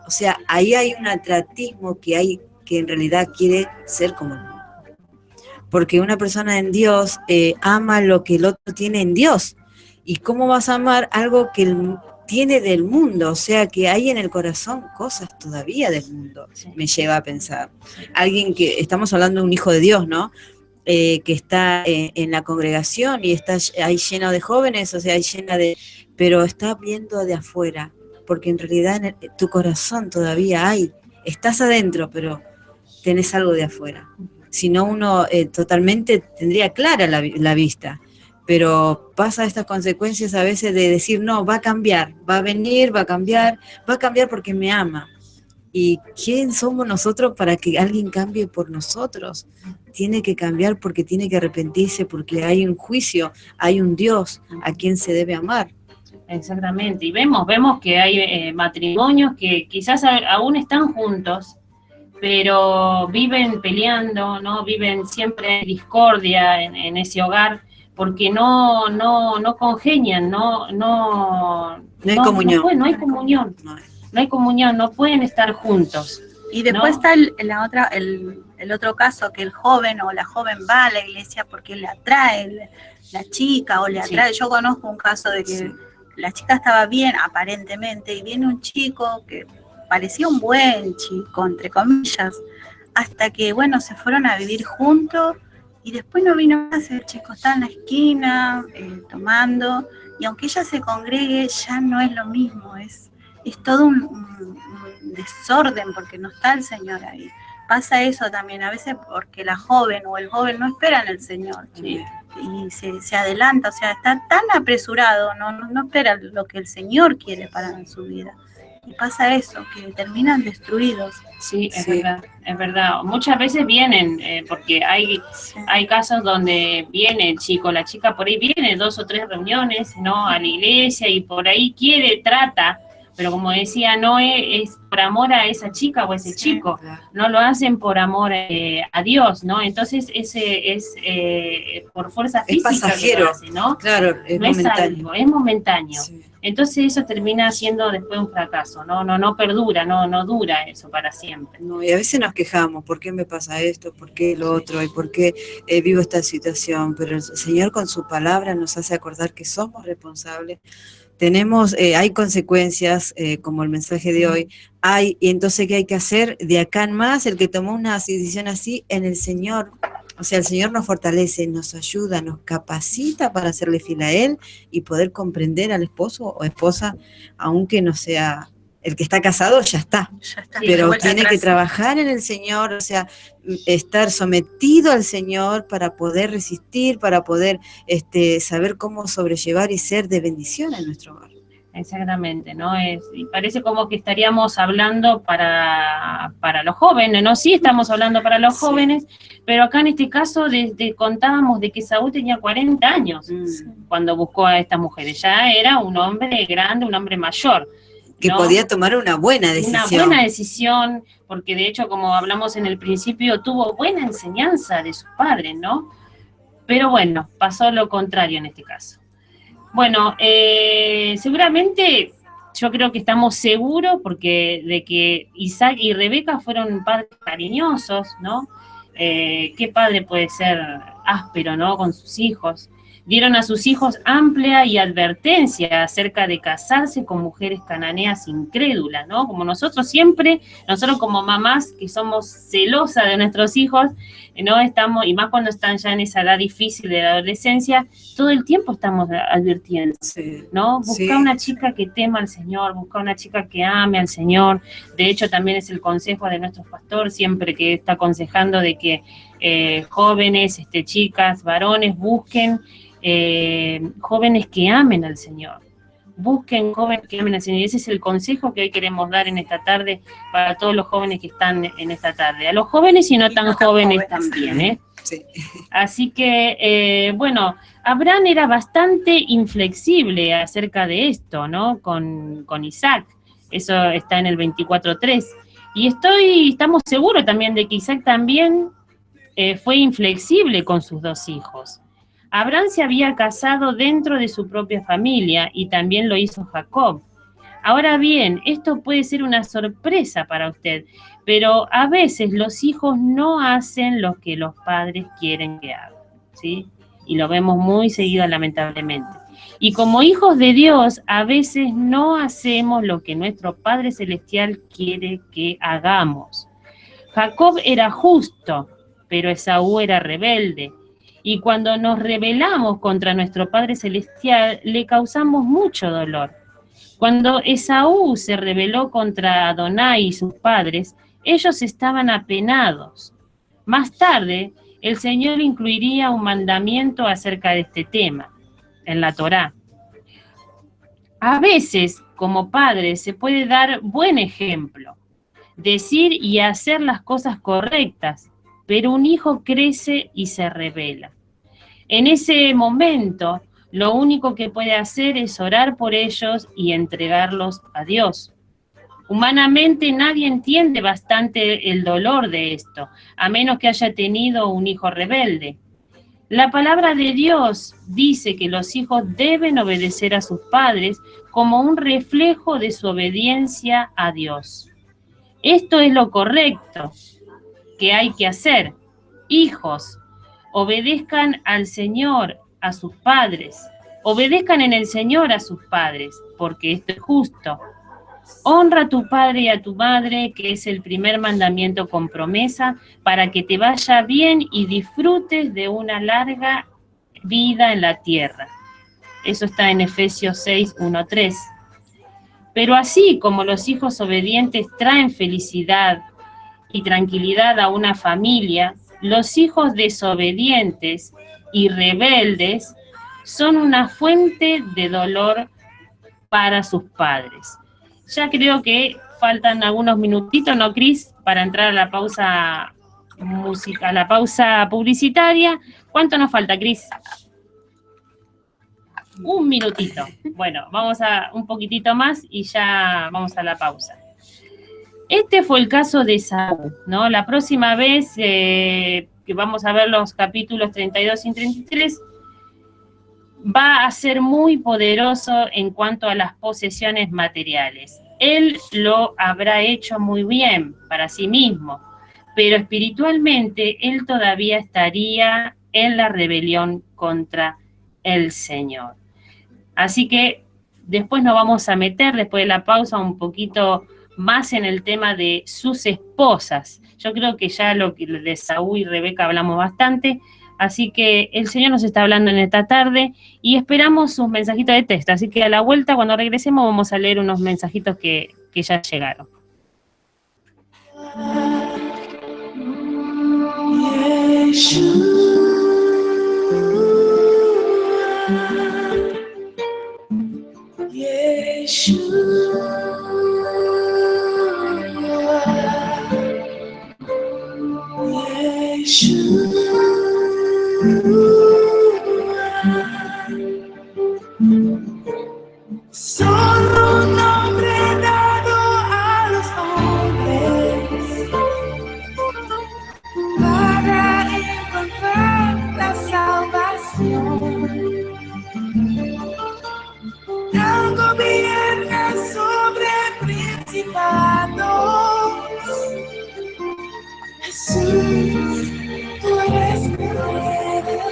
O sea, ahí hay un atratismo que en realidad quiere ser como el mundo. Porque una persona en Dios ama lo que el otro tiene en Dios. ¿Y cómo vas a amar algo que él tiene del mundo? O sea, que hay en el corazón cosas todavía del mundo, sí. Me lleva a pensar. Alguien que, estamos hablando de un hijo de Dios, ¿no? Que está en la congregación y está ahí lleno de jóvenes, o sea, pero está viendo de afuera porque en realidad tu corazón todavía hay, estás adentro, pero tenés algo de afuera. Si no, uno totalmente tendría clara la vista, pero pasa estas consecuencias a veces de decir, no, va a cambiar, va a venir, va a cambiar porque me ama. ¿Y quién somos nosotros para que alguien cambie por nosotros? Tiene que cambiar porque tiene que arrepentirse, porque hay un juicio, hay un Dios a quien se debe amar. Exactamente, y vemos que hay matrimonios que quizás aún están juntos, pero viven peleando, ¿no? Viven siempre en discordia en ese hogar, porque no congenian, no hay comunión. No hay comunión. No hay comunión, no pueden estar juntos. Y después está el otro caso, que el joven o la joven va a la iglesia porque le atrae la chica o le atrae. Sí. Yo conozco un caso de que la chica estaba bien, aparentemente, y viene un chico que parecía un buen chico, entre comillas, hasta que, bueno, se fueron a vivir juntos y después no vino más. El chico está en la esquina tomando, y aunque ella se congregue, ya no es lo mismo, es todo un desorden porque no está el Señor ahí. Pasa eso también, a veces porque la joven o el joven no esperan el Señor, ¿sí? Y se adelanta, o sea, está tan apresurado, no espera lo que el Señor quiere para su vida. Y pasa eso, que terminan destruidos. Sí, es verdad, es verdad. Muchas veces vienen, porque hay casos donde viene el chico, la chica por ahí viene 2 o 3 reuniones, ¿no? A la iglesia y por ahí trata, pero como decía, no es por amor a esa chica o ese chico, claro. No lo hacen por amor a Dios, ¿no? Entonces ese es por fuerza física. Es pasajero, que lo hace, ¿no? Claro, es no momentáneo. Es algo, es momentáneo. Sí. Entonces eso termina siendo después un fracaso, no perdura, no dura eso para siempre. No, y a veces nos quejamos, ¿por qué me pasa esto? ¿Por qué lo otro? ¿Y por qué vivo esta situación? Pero el Señor con su palabra nos hace acordar que somos responsables. Hay consecuencias, como el mensaje de hoy, y entonces ¿qué hay que hacer? De acá en más, el que tomó una decisión así, en el Señor, o sea, el Señor nos fortalece, nos ayuda, nos capacita para serle fiel a Él y poder comprender al esposo o esposa, aunque no sea el que está casado, ya está, pero tiene que trabajar en el Señor, o sea, estar sometido al Señor para poder resistir, para poder saber cómo sobrellevar y ser de bendición en nuestro hogar. Exactamente, ¿no? Y parece como que estaríamos hablando para los jóvenes, ¿no? Sí estamos hablando para los jóvenes, pero acá en este caso contábamos de que Saúl tenía 40 años cuando buscó a estas mujeres, ya era un hombre grande, un hombre mayor. Que ¿no? Podía tomar una buena decisión. Una buena decisión, porque de hecho, como hablamos en el principio, tuvo buena enseñanza de sus padres, ¿no? Pero bueno, pasó lo contrario en este caso. Bueno, seguramente yo creo que estamos seguros de que Isaac y Rebeca fueron padres cariñosos, ¿no? ¿Qué padre puede ser áspero, ¿no? Con sus hijos. Dieron a sus hijos amplia y advertencia acerca de casarse con mujeres cananeas incrédulas, ¿no? Como nosotros como mamás que somos celosas de nuestros hijos, no estamos, y más cuando están ya en esa edad difícil de la adolescencia, todo el tiempo estamos advirtiendo, ¿no? Busca una chica que tema al Señor, busca una chica que ame al Señor. De hecho, también es el consejo de nuestro pastor, siempre que está aconsejando de que jóvenes, chicas, varones, busquen jóvenes que amen al Señor. Busquen jóvenes que amen al Señor. Y ese es el consejo que hoy queremos dar en esta tarde para todos los jóvenes que están en esta tarde. A los jóvenes y no tan jóvenes también, ¿eh? Sí. Así que, bueno, Abraham era bastante inflexible acerca de esto, ¿no? Con Isaac. Eso está en el 24:3. Y estamos seguros también de que Isaac también fue inflexible con sus 2 hijos. Abraham se había casado dentro de su propia familia y también lo hizo Jacob. Ahora bien, esto puede ser una sorpresa para usted, pero a veces los hijos no hacen lo que los padres quieren que hagan, ¿sí? Y lo vemos muy seguido, lamentablemente. Y como hijos de Dios, a veces no hacemos lo que nuestro Padre Celestial quiere que hagamos. Jacob era justo, pero Esaú era rebelde. Y cuando nos rebelamos contra nuestro Padre Celestial, le causamos mucho dolor. Cuando Esaú se rebeló contra Adonai y sus padres, ellos estaban apenados. Más tarde, el Señor incluiría un mandamiento acerca de este tema en la Torá. A veces, como padres, se puede dar buen ejemplo, decir y hacer las cosas correctas, pero un hijo crece y se rebela. En ese momento, lo único que puede hacer es orar por ellos y entregarlos a Dios. Humanamente nadie entiende bastante el dolor de esto, a menos que haya tenido un hijo rebelde. La palabra de Dios dice que los hijos deben obedecer a sus padres como un reflejo de su obediencia a Dios. Esto es lo correcto que hay que hacer. Hijos, obedezcan al Señor, a sus padres. Obedezcan en el Señor a sus padres, porque esto es justo. Honra a tu padre y a tu madre, que es el primer mandamiento con promesa, para que te vaya bien y disfrutes de una larga vida en la tierra. Eso está en Efesios 6, 1, 3. Pero así como los hijos obedientes traen felicidad y tranquilidad a una familia, los hijos desobedientes y rebeldes son una fuente de dolor para sus padres. Ya creo que faltan algunos minutitos, ¿no, Cris? Para entrar a la pausa música, a la pausa publicitaria. ¿Cuánto nos falta, Cris? Un minutito. Bueno, vamos a un poquitito más y ya vamos a la pausa. Este fue el caso de Esaú, ¿no? La próxima vez que vamos a ver los capítulos 32 y 33, va a ser muy poderoso en cuanto a las posesiones materiales. Él lo habrá hecho muy bien para sí mismo, pero espiritualmente él todavía estaría en la rebelión contra el Señor. Así que después nos vamos a meter, después de la pausa, un poquito más en el tema de sus esposas. Yo creo que ya lo de Saúl y Rebeca hablamos bastante, así que el Señor nos está hablando en esta tarde y esperamos sus mensajitos de texto. Así que a la vuelta, cuando regresemos, vamos a leer unos mensajitos que ya llegaron. Solo un nombre dado a los hombres para encontrar la salvación. Él gobierna sobre principados. Jesús, tú eres mi redentor.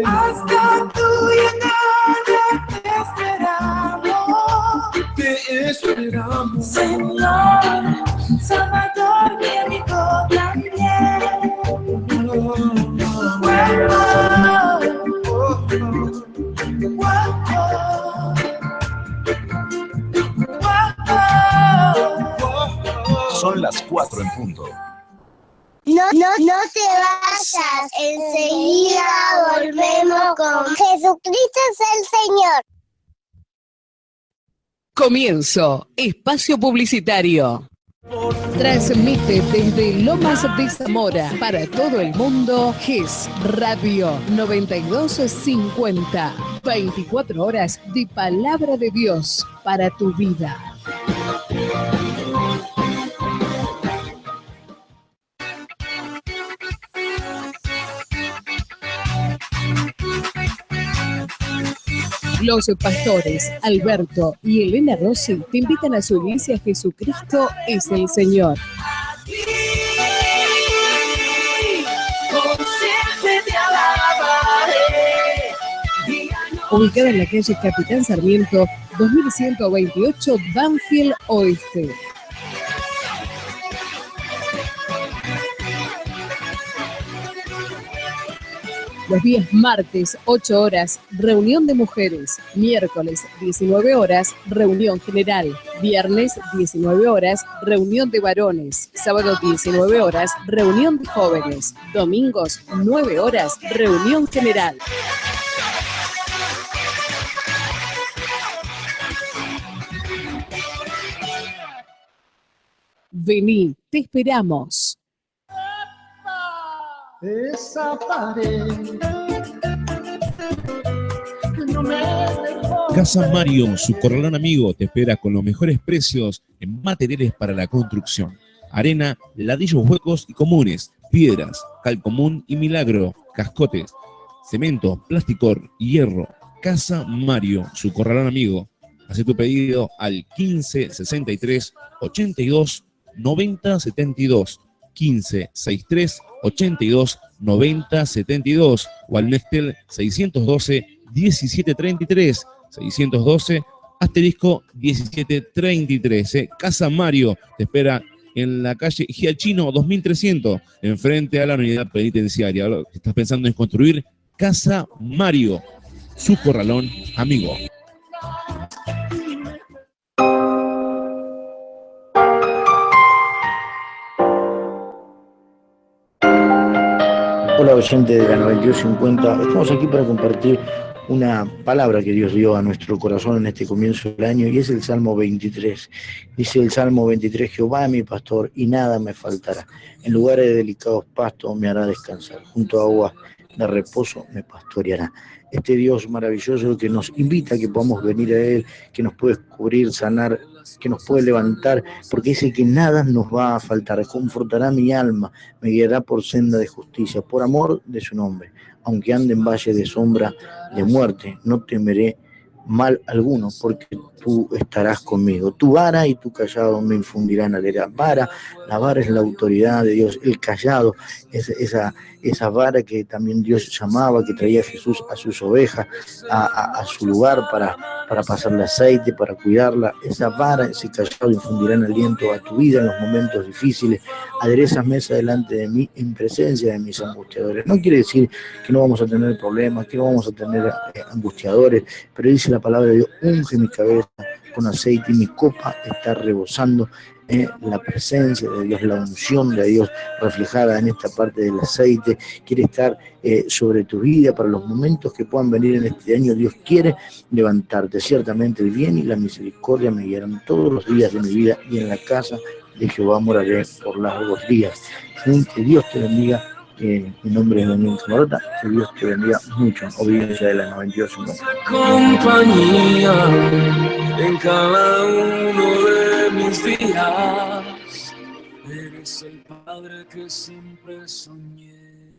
Hasta tu llegada te esperamos, Señor, Salvador y amigo también. Son las 4 en punto. No te vayas, enseguida volvemos con Jesucristo es el Señor. Comienzo, espacio publicitario. Transmite desde Lomas de Zamora para todo el mundo GES Radio 9250. 24 horas de palabra de Dios para tu vida. Los pastores Alberto y Elena Rossi te invitan a su iglesia Jesucristo es el Señor. Ubicada en la calle Capitán Sarmiento, 2128, Banfield Oeste. Los días martes, 8 horas, reunión de mujeres. Miércoles, 19 horas, reunión general. Viernes, 19 horas, reunión de varones. Sábado, 19 horas, reunión de jóvenes. Domingos, 9 horas, reunión general. Vení, te esperamos. Esa pared no me dejó. Casa Mario, su corralón amigo, te espera con los mejores precios en materiales para la construcción. Arena, ladrillos huecos y comunes, piedras, cal común y milagro, cascotes, cemento, plasticor, hierro. Casa Mario, su corralón amigo. Haz tu pedido al 15 63 82 90 72. 15 63 82 90 72 o al Nextel 612 17 33 612 asterisco 17 33. Casa Mario te espera en la calle Giachino 2300, enfrente a la unidad penitenciaria. Estás pensando en construir Casa Mario, su corralón amigo. Hola oyente de la 9250, estamos aquí para compartir una palabra que Dios dio a nuestro corazón en este comienzo del año y es el Salmo 23. Dice el Salmo 23, Jehová es mi pastor y nada me faltará. En lugares de delicados pastos me hará descansar, junto a aguas de reposo me pastoreará. Este Dios maravilloso que nos invita a que podamos venir a Él, que nos puede cubrir, sanar, que nos puede levantar, porque dice que nada nos va a faltar, confortará mi alma, me guiará por senda de justicia, por amor de su nombre. Aunque ande en valle de sombra de muerte, no temeré mal alguno, porque tú estarás conmigo. Tu vara y tu callado me infundirán alegría. La vara es la autoridad de Dios, el callado es esa vara que también Dios llamaba, que traía Jesús a sus ovejas, a su lugar para pasarle aceite, para cuidarla. Esa vara, ese callado infundirán aliento a tu vida en los momentos difíciles. Aderezas mesa delante de mí en presencia de mis angustiadores. No quiere decir que no vamos a tener problemas, que no vamos a tener angustiadores, pero dice la palabra de Dios, unge mi cabeza con aceite y mi copa está rebosando. La presencia de Dios, la unción de Dios reflejada en esta parte del aceite, quiere estar sobre tu vida para los momentos que puedan venir en este año. Dios quiere levantarte. Ciertamente el bien y la misericordia me guiarán todos los días de mi vida y en la casa de Jehová moraré por largos días. Que Dios te bendiga. Mi nombre es Daniel Camarota, que Dios te bendiga mucho. Obediencia de la 92. Compañía en cada uno de mis días. Eres el padre que siempre soñé.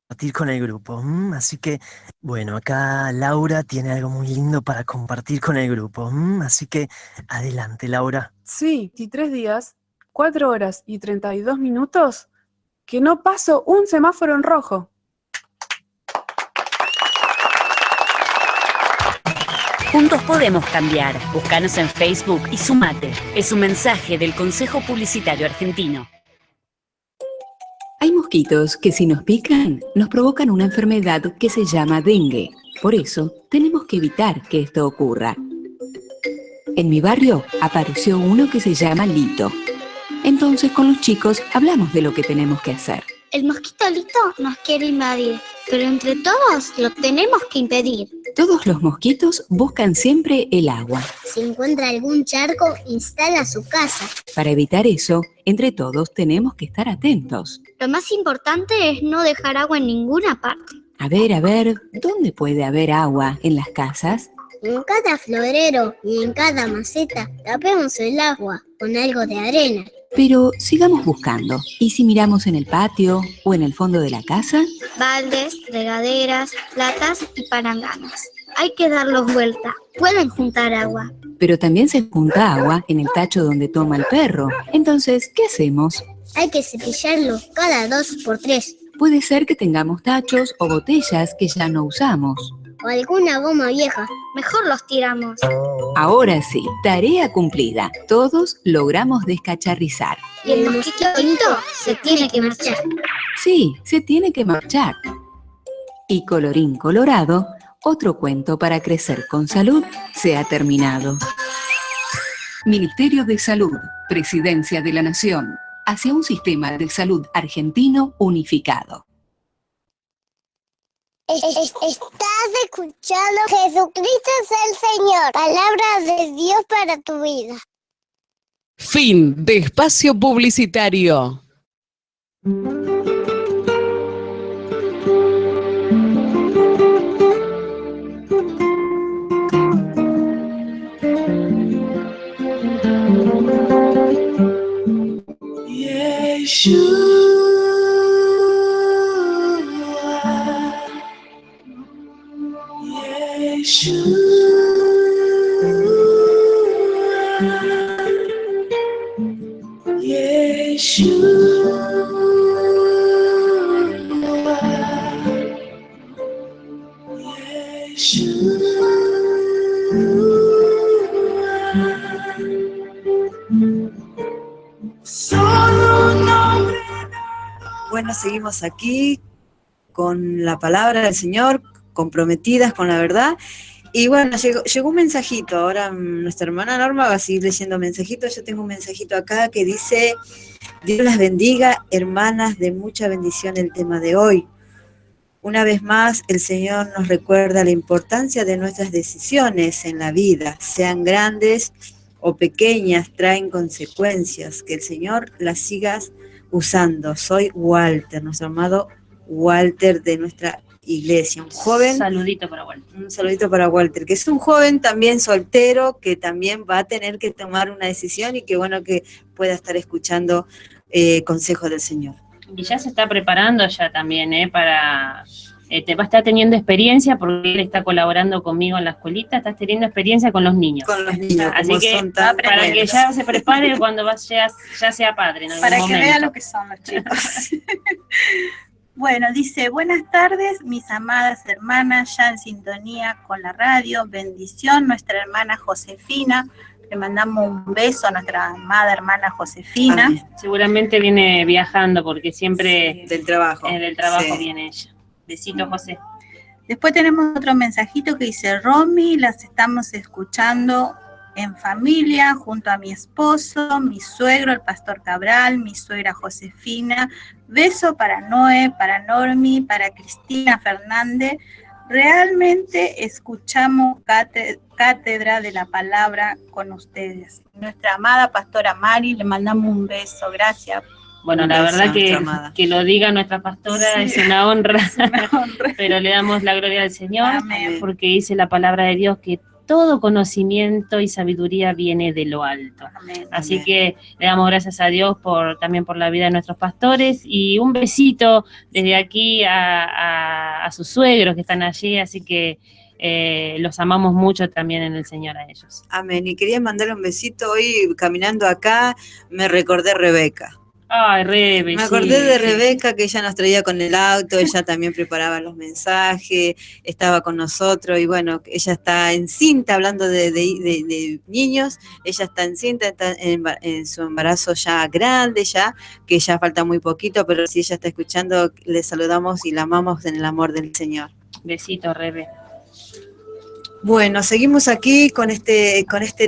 Compartir con el grupo. Así que, bueno, acá Laura tiene algo muy lindo para compartir con el grupo. Así que, adelante, Laura. Sí, 23 días. 4 horas y 32 minutos que no paso un semáforo en rojo. Juntos podemos cambiar. Búscanos en Facebook y sumate. Es un mensaje del Consejo Publicitario Argentino. Hay mosquitos que si nos pican, nos provocan una enfermedad que se llama dengue. Por eso, tenemos que evitar que esto ocurra. En mi barrio apareció uno que se llama Lito. Entonces con los chicos hablamos de lo que tenemos que hacer. El mosquito Lito nos quiere invadir, pero entre todos lo tenemos que impedir. Todos los mosquitos buscan siempre el agua. Si encuentra algún charco, instala su casa. Para evitar eso, entre todos tenemos que estar atentos. Lo más importante es no dejar agua en ninguna parte. A ver, ¿dónde puede haber agua en las casas? En cada florero y en cada maceta tapemos el agua con algo de arena. Pero sigamos buscando. ¿Y si miramos en el patio o en el fondo de la casa? Baldes, regaderas, latas y palanganas. Hay que darlos vuelta. Pueden juntar agua. Pero también se junta agua en el tacho donde toma el perro. Entonces, ¿qué hacemos? Hay que cepillarlo cada 2 por 3. Puede ser que tengamos tachos o botellas que ya no usamos. O alguna goma vieja. Mejor los tiramos. Ahora sí, tarea cumplida. Todos logramos descacharrizar. Y el mosquito se tiene que marchar. Sí, se tiene que marchar. Y colorín colorado, otro cuento para crecer con salud se ha terminado. Ministerio de Salud, Presidencia de la Nación, hacia un sistema de salud argentino unificado. Estás escuchando Jesucristo es el Señor. Palabra de Dios para tu vida. Fin de espacio publicitario. Bueno, seguimos aquí con la palabra del Señor, comprometidas con la verdad. Y bueno, llegó un mensajito. Ahora nuestra hermana Norma va a seguir leyendo mensajitos. Yo tengo un mensajito acá que dice: Dios las bendiga, hermanas, de mucha bendición el tema de hoy. Una vez más, el Señor nos recuerda la importancia de nuestras decisiones en la vida, sean grandes o pequeñas, traen consecuencias. Que el Señor las sigas usando. Soy Walter, nuestro amado Walter de nuestra iglesia, un joven. Saludito para Walter. Un saludito para Walter, que es un joven también soltero, que también va a tener que tomar una decisión y que bueno que pueda estar escuchando consejos del Señor. Y ya se está preparando ya también, para... va a estar teniendo experiencia porque él está colaborando conmigo en la escuelita, estás teniendo experiencia con los niños. Con los niños, así que son tan para buenos. que ya se prepare cuando ya sea padre. En Para algún que momento. vea lo que son los chicos. Bueno, dice: buenas tardes, mis amadas hermanas, ya en sintonía con la radio. Bendición, nuestra hermana Josefina. Le mandamos un beso a nuestra amada hermana Josefina. Amén. Seguramente viene viajando porque siempre del trabajo. Del trabajo Sí. viene ella. Besito, José. Después tenemos otro mensajito que dice: Romy, las estamos escuchando en familia, junto a mi esposo, mi suegro, el pastor Cabral, mi suegra Josefina. Beso para Noé, para Normi, para Cristina Fernández. Realmente escuchamos cátedra de la palabra con ustedes. Nuestra amada pastora Mari, le mandamos un beso. Gracias. Bueno, Un la beso, verdad nuestra amada. que lo diga nuestra pastora Sí. es una honra, pero le damos la gloria al Señor, Amén. porque dice la palabra de Dios que todo conocimiento y sabiduría viene de lo alto. Amén. Así Amén. que le damos gracias a Dios también por la vida de nuestros pastores, y un besito desde aquí a sus suegros que están allí, así que los amamos mucho también en el Señor a ellos. Amén. Y quería mandarle un besito. Hoy caminando acá me recordé Rebeca. Ay, Rebe, Me sí. acordé de Rebeca, que ella nos traía con el auto, ella también preparaba los mensajes, estaba con nosotros, y bueno, ella está encinta, hablando de niños, ella está encinta, está en su embarazo ya grande, ya, que ya falta muy poquito, pero si ella está escuchando, le saludamos y la amamos en el amor del Señor. Besito, Rebe. Bueno, seguimos aquí con este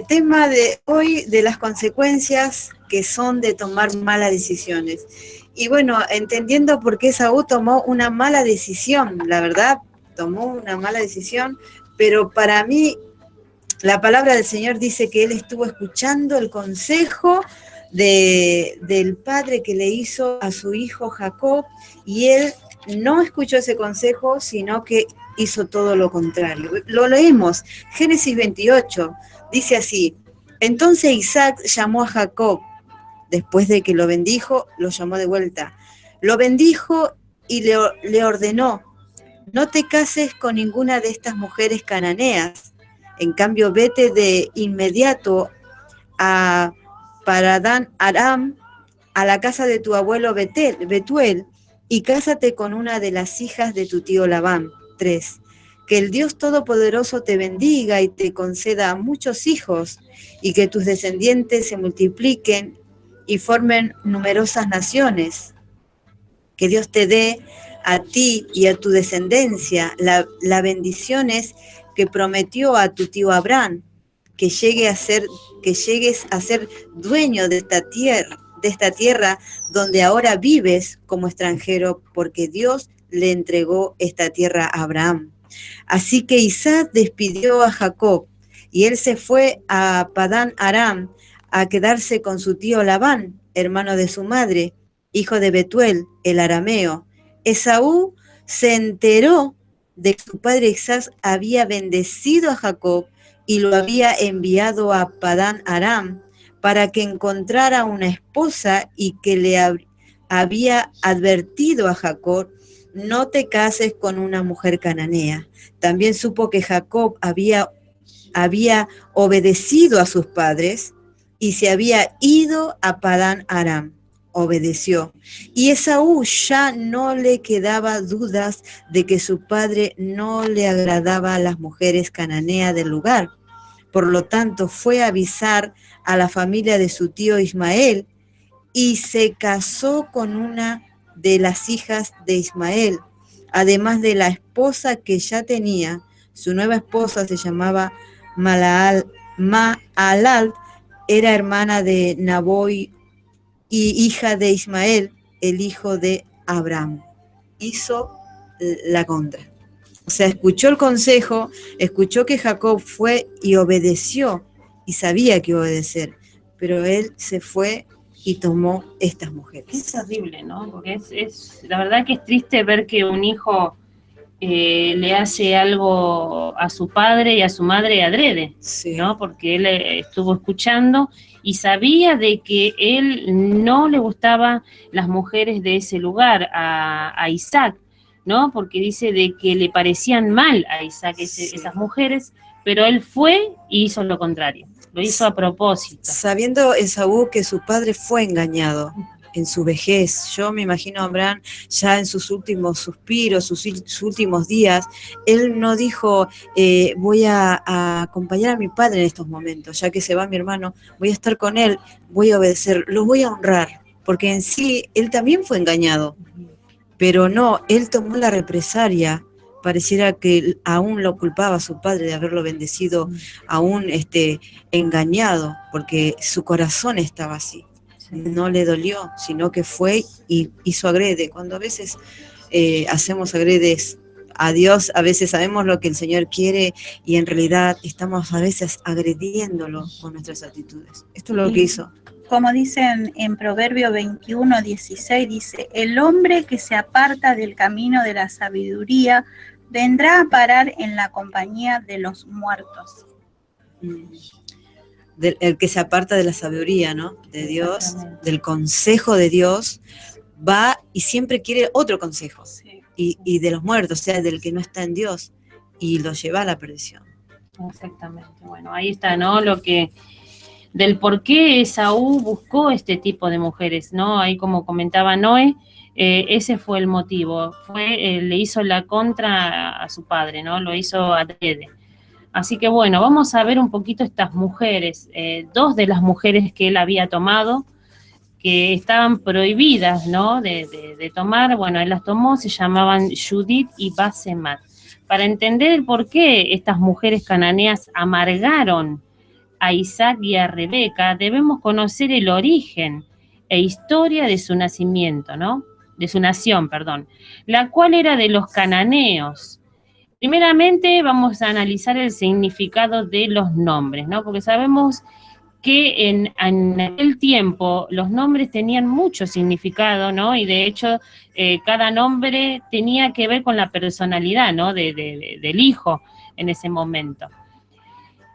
tema de hoy, de las consecuencias que son de tomar malas decisiones. Y bueno, entendiendo por qué Saúl tomó una mala decisión, la verdad, tomó una mala decisión pero para mí la palabra del Señor dice que él estuvo escuchando el consejo del padre que le hizo a su hijo Jacob, y él no escuchó ese consejo, sino que hizo todo lo contrario. Lo leemos, Génesis 28, dice así: entonces Isaac llamó a Jacob, después de que lo bendijo, lo llamó de vuelta. Lo bendijo y le ordenó: no te cases con ninguna de estas mujeres cananeas. En cambio, vete de inmediato a Paradán Aram, a la casa de tu abuelo Betuel, y cásate con una de las hijas de tu tío Labán. 3. Que el Dios Todopoderoso te bendiga y te conceda muchos hijos, y que tus descendientes se multipliquen y formen numerosas naciones. Que Dios te dé a ti y a tu descendencia la bendiciones que prometió a tu tío Abraham, que llegues a ser dueño de esta tierra donde ahora vives como extranjero, porque Dios le entregó esta tierra a Abraham. Así que Isaac despidió a Jacob, y él se fue a Padán Aram a quedarse con su tío Labán, hermano de su madre, hijo de Betuel, el arameo. Esaú se enteró de que su padre Isaac había bendecido a Jacob y lo había enviado a Padán Aram para que encontrara una esposa, y que le había advertido a Jacob: no te cases con una mujer cananea. También supo que Jacob había obedecido a sus padres y se había ido a Padán Aram. Obedeció. Y Esaú ya no le quedaba dudas de que su padre no le agradaba a las mujeres cananeas del lugar. Por lo tanto, fue a avisar a la familia de su tío Ismael y se casó con una de las hijas de Ismael, además de la esposa que ya tenía. Su nueva esposa se llamaba Maalal, era hermana de Naboi y hija de Ismael, el hijo de Abraham. Hizo la contra. O sea, escuchó el consejo, escuchó que Jacob fue y obedeció, y sabía que iba a obedecer, pero él se fue y tomó estas mujeres. Es terrible, ¿no? Porque la verdad que es triste ver que un hijo le hace algo a su padre y a su madre adrede, sí, ¿no? Porque él estuvo escuchando y sabía de que él no le gustaban las mujeres de ese lugar, a Isaac, ¿no? Porque dice de que le parecían mal a Isaac esas mujeres, pero él fue y hizo lo contrario, lo hizo a propósito. Sabiendo Esaú que su padre fue engañado en su vejez, yo me imagino a Abraham ya en sus últimos suspiros, sus últimos días, él no dijo, voy a acompañar a mi padre en estos momentos, ya que se va mi hermano, voy a estar con él, voy a obedecer, lo voy a honrar, porque en sí él también fue engañado, pero no, él tomó la represalia. Pareciera que aún lo culpaba a su padre de haberlo bendecido, aún engañado, porque su corazón estaba así. No le dolió, sino que fue y hizo agrede. Cuando a veces hacemos agredes a Dios, a veces sabemos lo que el Señor quiere y en realidad estamos a veces agrediéndolo con nuestras actitudes. Esto es lo que hizo. Como dicen en Proverbio 21:16, dice: el hombre que se aparta del camino de la sabiduría vendrá a parar en la compañía de los muertos. El que se aparta de la sabiduría, ¿no? De Dios, del consejo de Dios, va y siempre quiere otro consejo. Sí. Y de los muertos, o sea, del que no está en Dios, y lo lleva a la perdición. Exactamente. Bueno, ahí está, ¿no? Del por qué Esaú buscó este tipo de mujeres, ¿no? Ahí, como comentaba Noé, ese fue el motivo. Le hizo la contra a su padre, ¿no? Lo hizo adrede. Así que bueno, vamos a ver un poquito estas mujeres. Dos de las mujeres que él había tomado, que estaban prohibidas, ¿no? de tomar, bueno, él las tomó, se llamaban Judith y Basemat. Para entender el por qué estas mujeres cananeas amargaron a Isaac y a Rebeca, debemos conocer el origen e historia de su nacimiento, ¿no? De su nación, perdón, la cual era de los cananeos. Primeramente vamos a analizar el significado de los nombres, ¿no? Porque sabemos que en aquel tiempo los nombres tenían mucho significado, ¿no? Y de hecho cada nombre tenía que ver con la personalidad, ¿no? Del hijo en ese momento.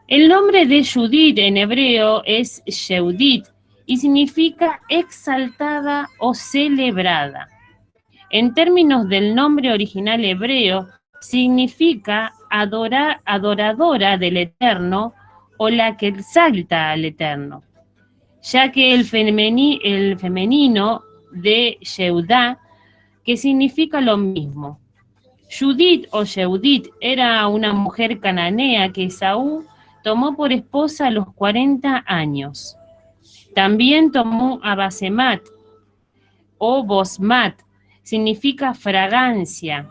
El nombre de Judith en hebreo es Yehudit y significa exaltada o celebrada. En términos del nombre original hebreo, significa adoradora del Eterno o la que exalta al Eterno, ya que el femenino de Yehudá, que significa lo mismo. Judith o Yehudit era una mujer cananea que Esaú tomó por esposa a los 40 años. También tomó a Basemat o Bosmat, significa fragancia.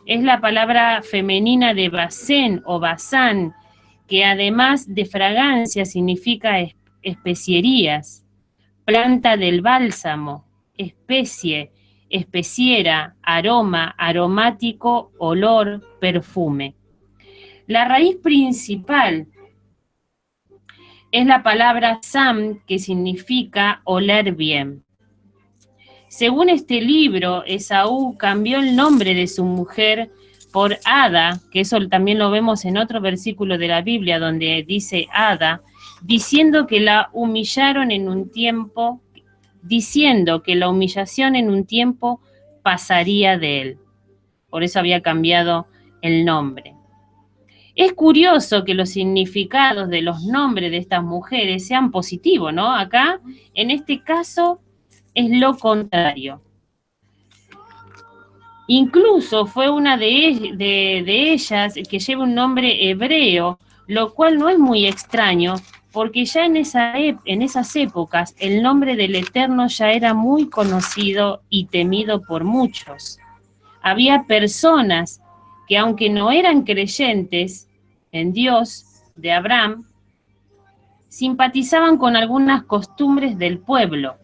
Es la palabra femenina de Basén o Basán, que además de fragancia significa especierías, planta del bálsamo, especie, especiera, aroma, aromático, olor, perfume. La raíz principal es la palabra sam, que significa oler bien. Según este libro, Esaú cambió el nombre de su mujer por Ada, que eso también lo vemos en otro versículo de la Biblia donde dice Ada, diciendo que la humillación en un tiempo pasaría de él. Por eso había cambiado el nombre. Es curioso que los significados de los nombres de estas mujeres sean positivos, ¿no? Acá, en este caso, es lo contrario. Incluso fue una de ellas que lleva un nombre hebreo, lo cual no es muy extraño, porque ya en esas épocas el nombre del Eterno ya era muy conocido y temido por muchos. Había personas que, aunque no eran creyentes en Dios de Abraham, simpatizaban con algunas costumbres del pueblo.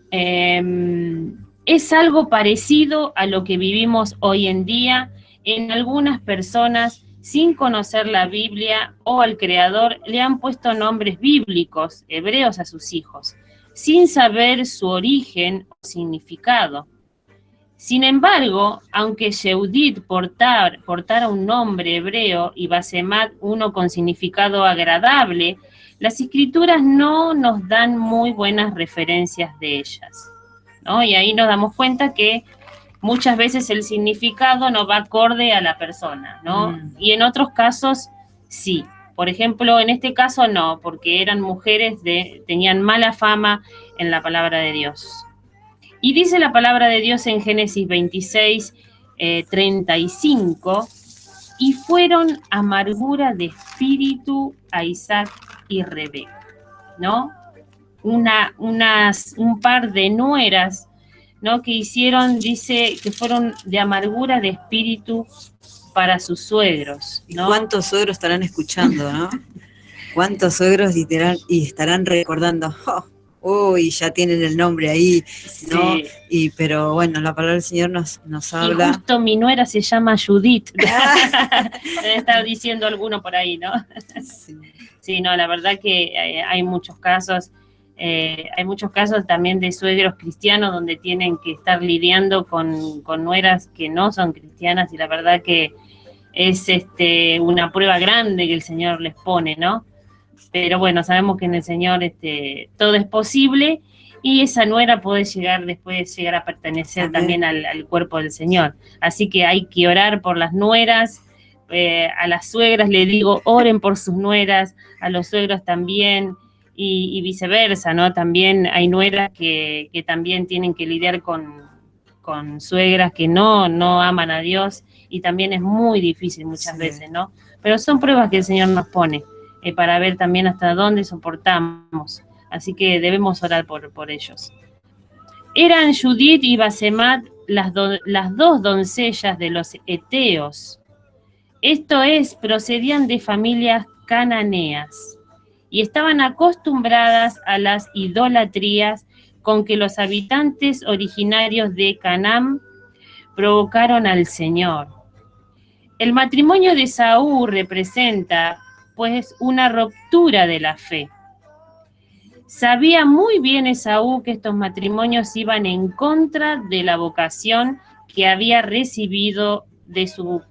Es algo parecido a lo que vivimos hoy en día en algunas personas sin conocer la Biblia o al Creador le han puesto nombres bíblicos, hebreos a sus hijos, sin saber su origen o significado. Sin embargo, aunque Yehudit portara un nombre hebreo y Basemat uno con significado agradable, las escrituras no nos dan muy buenas referencias de ellas, ¿no? Y ahí nos damos cuenta que muchas veces el significado no va acorde a la persona, ¿no? Y en otros casos sí. Por ejemplo, en este caso no, porque eran mujeres tenían mala fama en la palabra de Dios. Y dice la palabra de Dios en Génesis 26, 35, y fueron amargura de espíritu a Isaac y Rebeca, ¿no? Un par de nueras, ¿no? Que hicieron, dice, que fueron de amargura de espíritu para sus suegros, ¿no? ¿Y cuántos suegros estarán escuchando, no? ¿Cuántos suegros estarán recordando? Uy, ya tienen el nombre ahí, ¿no? Sí. Pero bueno, la palabra del Señor nos habla. Y justo mi nuera se llama Judith. Debe estar diciendo alguno por ahí, ¿no? Sí, no, la verdad que hay muchos casos. Hay muchos casos también de suegros cristianos donde tienen que estar lidiando con nueras que no son cristianas, y la verdad que es una prueba grande que el Señor les pone, ¿no? Pero bueno, sabemos que en el Señor todo es posible, y esa nuera puede después llegar a pertenecer también al cuerpo del Señor. Así que hay que orar por las nueras. A las suegras le digo, oren por sus nueras, a los suegros también, y viceversa, ¿no? También hay nueras que también tienen que lidiar con suegras que no aman a Dios, y también es muy difícil muchas veces, ¿no? Pero son pruebas que el Señor nos pone para ver también hasta dónde soportamos. Así que debemos orar por ellos. Eran Judith y Basemat las dos doncellas de los eteos. Esto es, procedían de familias cananeas y estaban acostumbradas a las idolatrías con que los habitantes originarios de Canaán provocaron al Señor. El matrimonio de Esaú representa, pues, una ruptura de la fe. Sabía muy bien Esaú que estos matrimonios iban en contra de la vocación que había recibido de su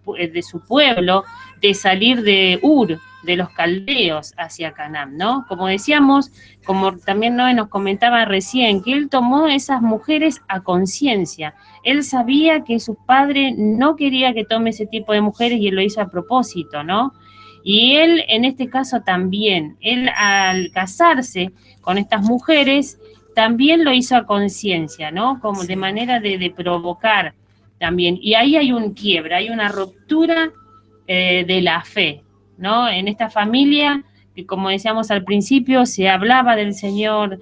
pueblo, de salir de Ur, de los caldeos hacia Canaán, ¿no? Como decíamos, como también Noé nos comentaba recién, que él tomó esas mujeres a conciencia. Él sabía que su padre no quería que tome ese tipo de mujeres y él lo hizo a propósito, ¿no? Y él, en este caso también, él al casarse con estas mujeres, también lo hizo a conciencia, ¿no? Como de manera de provocar también. Y ahí hay un quiebre, hay una ruptura de la fe, ¿no? En esta familia, que como decíamos al principio, se hablaba del Señor,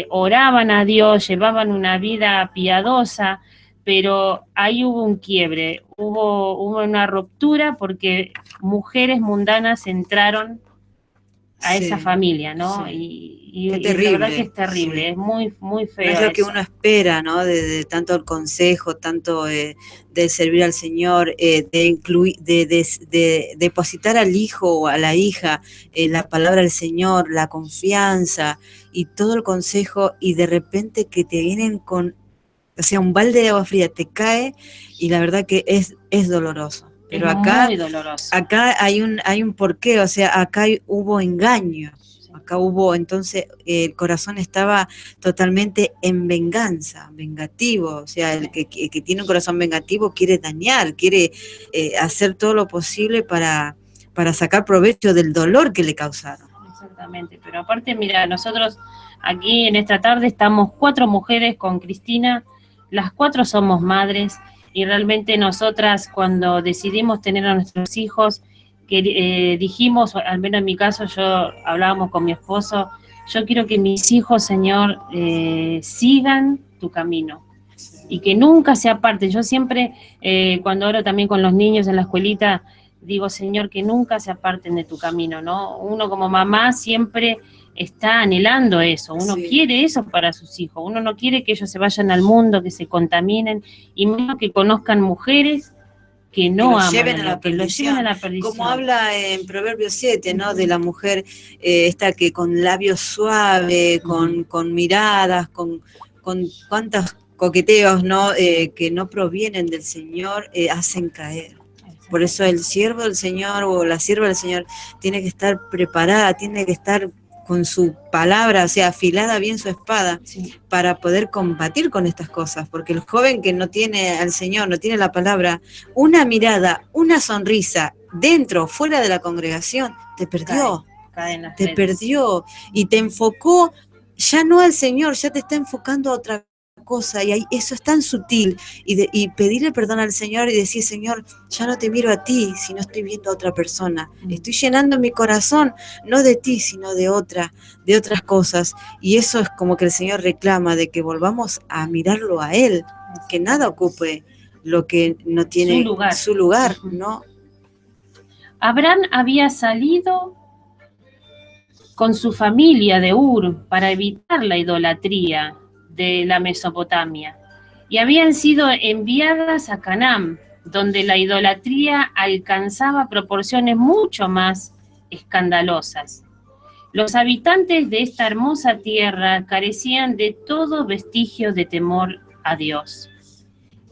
oraban a Dios, llevaban una vida piadosa, pero ahí hubo un quiebre, hubo una ruptura porque mujeres mundanas entraron a esa familia, ¿no? Sí. Y terrible, la verdad que es terrible, sí. es muy, muy feo. No es lo que eso. uno espera, ¿no? De tanto el consejo, tanto de servir al Señor, de depositar al hijo o a la hija la palabra del Señor, la confianza y todo el consejo, y de repente que te vienen con, o sea, un balde de agua fría te cae, y la verdad que es doloroso. Pero Es acá, muy doloroso. acá hay un porqué, o sea, acá hubo engaño. Acá hubo, entonces, el corazón estaba totalmente en venganza, vengativo. O sea, el que tiene un corazón vengativo quiere dañar, quiere hacer todo lo posible para sacar provecho del dolor que le causaron. Exactamente, pero aparte, mira, nosotros aquí en esta tarde estamos 4 mujeres con Cristina, las 4 somos madres, y realmente nosotras cuando decidimos tener a nuestros hijos, que dijimos, al menos en mi caso, hablábamos con mi esposo, yo quiero que mis hijos, Señor, sigan tu camino y que nunca se aparten. Yo siempre, cuando oro también con los niños en la escuelita, digo, Señor, que nunca se aparten de tu camino, ¿no? Uno como mamá siempre está anhelando eso, uno quiere eso para sus hijos, uno no quiere que ellos se vayan al mundo, que se contaminen, y menos que conozcan mujeres que no aman, que los lleven a la perdición. Como habla en Proverbios 7, ¿no? De la mujer esta que con labios suaves, con miradas, con cuantos coqueteos, ¿no? Que no provienen del Señor, hacen caer. Por eso el siervo del Señor o la sierva del Señor tiene que estar preparada, tiene que estar con su palabra, o sea, afilada bien su espada, para poder combatir con estas cosas, porque el joven que no tiene al Señor, no tiene la palabra, una mirada, una sonrisa, dentro o fuera de la congregación, te perdió, te perdió, y te enfocó ya no al Señor, ya te está enfocando a otra cosa, y eso es tan sutil, y pedirle perdón al Señor y decir, Señor, ya no te miro a ti, sino estoy viendo a otra persona, estoy llenando mi corazón, no de ti, sino de otras cosas, y eso es como que el Señor reclama, de que volvamos a mirarlo a Él, que nada ocupe lo que no tiene su lugar, ¿no? Abraham había salido con su familia de Ur para evitar la idolatría de la Mesopotamia, y habían sido enviadas a Canaán, donde la idolatría alcanzaba proporciones mucho más escandalosas. Los habitantes de esta hermosa tierra carecían de todo vestigio de temor a Dios.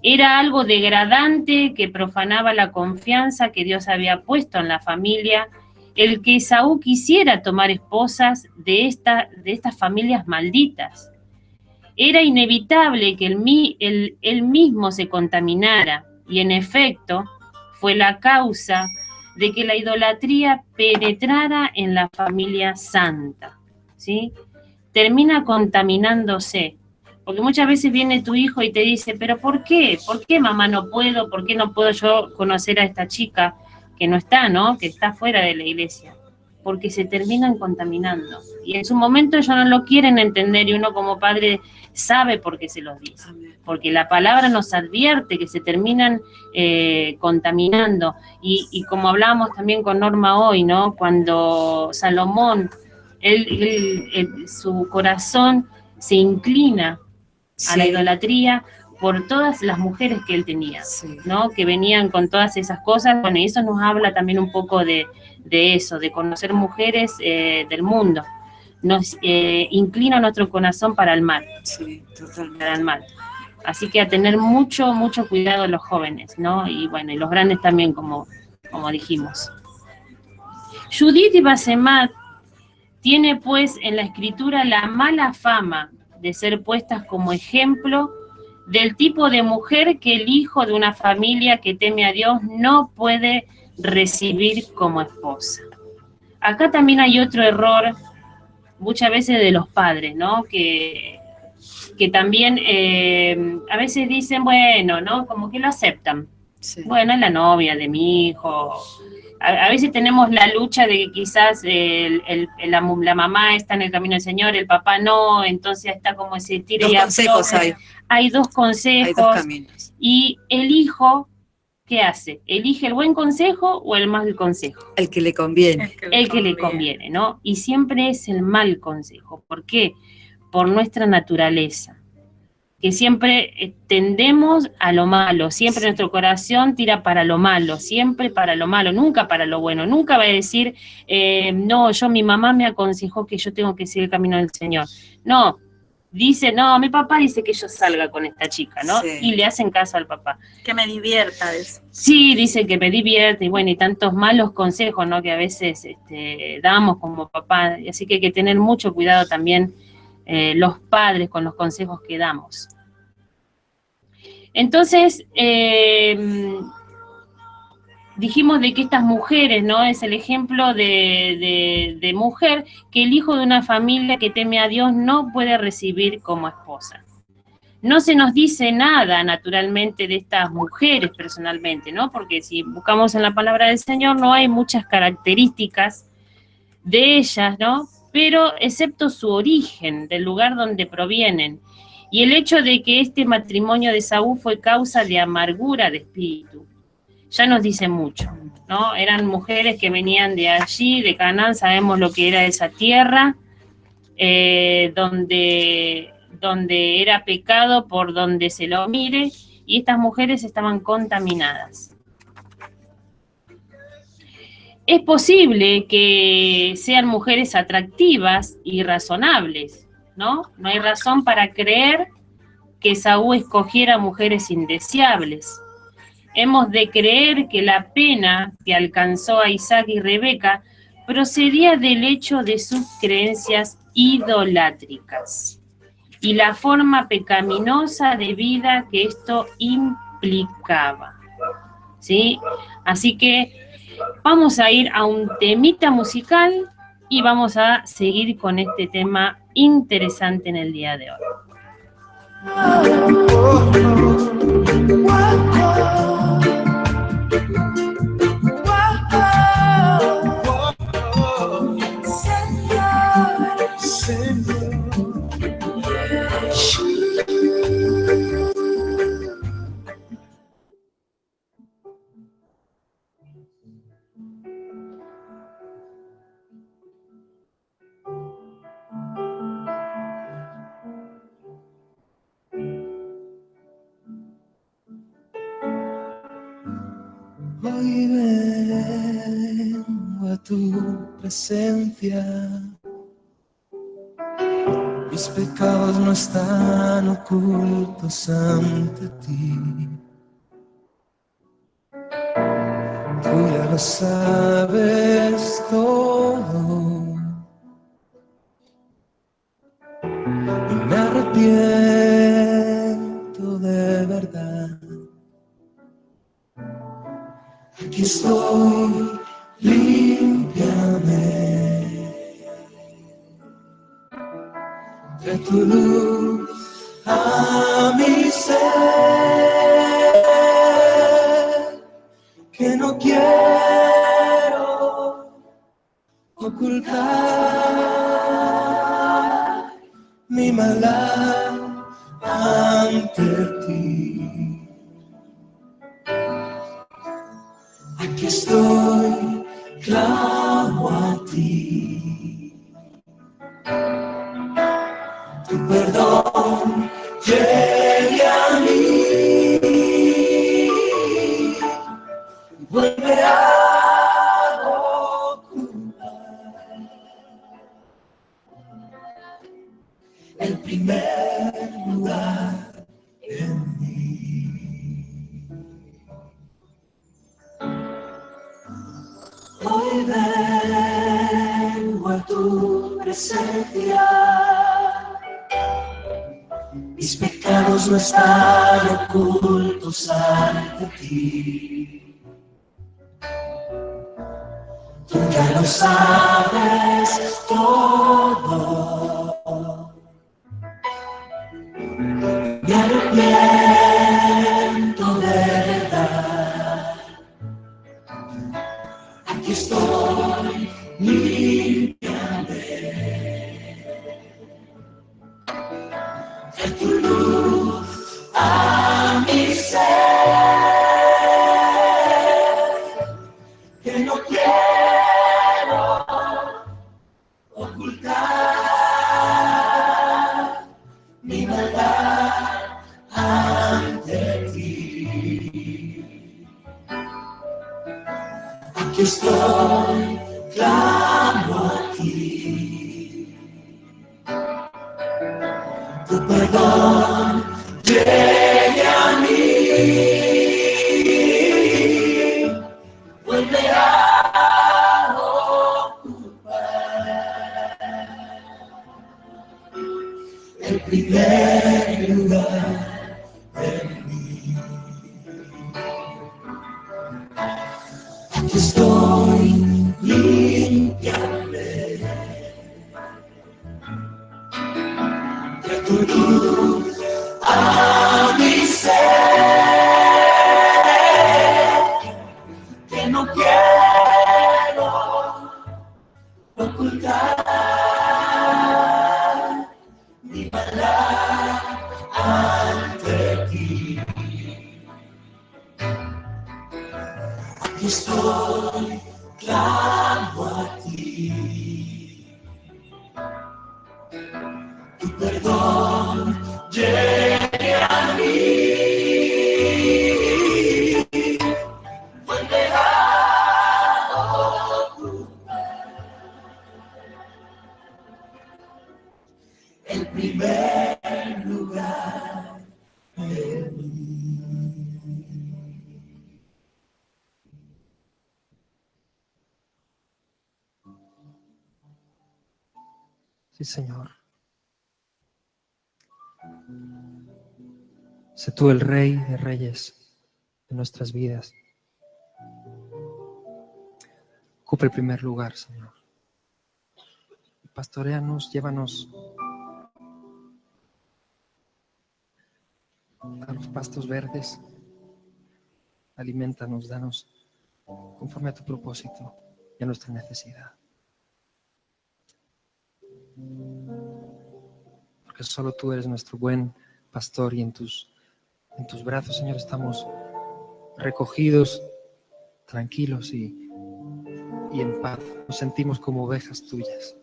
Era algo degradante que profanaba la confianza que Dios había puesto en la familia, el que Esaú quisiera tomar esposas de estas familias malditas. Era inevitable que él mismo se contaminara, y en efecto fue la causa de que la idolatría penetrara en la familia santa, ¿sí? Termina contaminándose, porque muchas veces viene tu hijo y te dice, pero ¿por qué? ¿Por qué, mamá, no puedo? ¿Por qué no puedo yo conocer a esta chica que no está, ¿no? Que está fuera de la iglesia? Porque se terminan contaminando. Y en su momento ellos no lo quieren entender, y uno como padre sabe por qué se los dice. Porque la palabra nos advierte que se terminan contaminando. Y como hablábamos también con Norma hoy, ¿no? Cuando Salomón, su corazón se inclina a la idolatría, por todas las mujeres que él tenía, ¿no? Que venían con todas esas cosas. Bueno, y eso nos habla también un poco de eso, de conocer mujeres del mundo. Nos inclina nuestro corazón para el mal. Sí, totalmente. Para el mal. Así que a tener mucho, mucho cuidado los jóvenes, ¿no? Y bueno, y los grandes también, como dijimos. Judith y Basemat tiene pues en la escritura la mala fama de ser puestas como ejemplo del tipo de mujer que el hijo de una familia que teme a Dios no puede recibir como esposa. Acá también hay otro error, muchas veces de los padres, ¿no? Que también a veces dicen, bueno, ¿no? Como que lo aceptan. Sí. Bueno, es la novia de mi hijo. A veces tenemos la lucha de que quizás la mamá está en el camino del Señor, el papá no, entonces está como ese tira y afloja. Hay dos consejos. Hay dos caminos. Y el hijo, ¿qué hace? ¿Elige el buen consejo o el mal consejo? El que le conviene. El que le conviene, ¿no? Y siempre es el mal consejo. ¿Por qué? Por nuestra naturaleza. Que siempre tendemos a lo malo, siempre nuestro corazón tira para lo malo, siempre para lo malo, nunca para lo bueno. Nunca va a decir, no, mi mamá me aconsejó que yo tengo que seguir el camino del Señor. No, dice, no, mi papá dice que yo salga con esta chica, ¿no? Sí. Y le hacen caso al papá. Que me divierta eso. Sí, dice que me divierte, y bueno, y tantos malos consejos, ¿no? Que a veces damos como papá, así que hay que tener mucho cuidado también los padres con los consejos que damos. Entonces, dijimos de que estas mujeres, ¿no? Es el ejemplo de mujer que el hijo de una familia que teme a Dios no puede recibir como esposa. No se nos dice nada, naturalmente, de estas mujeres personalmente, ¿no? Porque si buscamos en la palabra del Señor no hay muchas características de ellas, ¿no? Pero excepto su origen, del lugar donde provienen, y el hecho de que este matrimonio de Esaú fue causa de amargura de espíritu, ya nos dice mucho, ¿no? Eran mujeres que venían de allí, de Canaán, sabemos lo que era esa tierra, donde era pecado por donde se lo mire, y estas mujeres estaban contaminadas. Es posible que sean mujeres atractivas y razonables, ¿no? No hay razón para creer que Esaú escogiera mujeres indeseables. Hemos de creer que la pena que alcanzó a Isaac y Rebeca procedía del hecho de sus creencias idolátricas y la forma pecaminosa de vida que esto implicaba, ¿sí? Así que vamos a ir a un temita musical y vamos a seguir con este tema interesante en el día de hoy. Hoy vengo a tu presencia, mis pecados no están ocultos ante ti, tú ya lo sabes todo, y me arrepiento de verdad. Aquí estoy, límpiame, trae tu luz a mi ser, que no quiero ocultar mi maldad ante ti. Aquí estoy, clamo a ti. Tu perdón llegue a mí. el primer lugar en mí. Hoy vengo a tu presencia, mis pecados no están ocultos ante ti. Tú ya lo sabes todo. Me arrepiento de verdad. Aquí estoy, límpiame. De tu luz a mi ser, que no quiero ocultar mi maldad ante ti. Aquí estoy, clamo a ti. Tu perdón llegue a mí. Vuelve a ocupar el primer lugar en mí. Aquí estoy, límpiame. De tu luz a mi ser, que no quiero ocultar mi maldad ante ti. Aquí estoy, clamo a ti. Tu perdón llegue a mí. Vuelve a ocupar el primer lugar en mí. Sí, Señor. Sé tú el Rey de Reyes de nuestras vidas. Ocupa el primer lugar, Señor. Pastoréanos, llévanos a los pastos verdes. Aliméntanos, danos conforme a tu propósito y a nuestra necesidad. Porque solo tú eres nuestro buen pastor y en tus brazos, Señor, estamos recogidos, tranquilos y en paz. Nos sentimos como ovejas tuyas.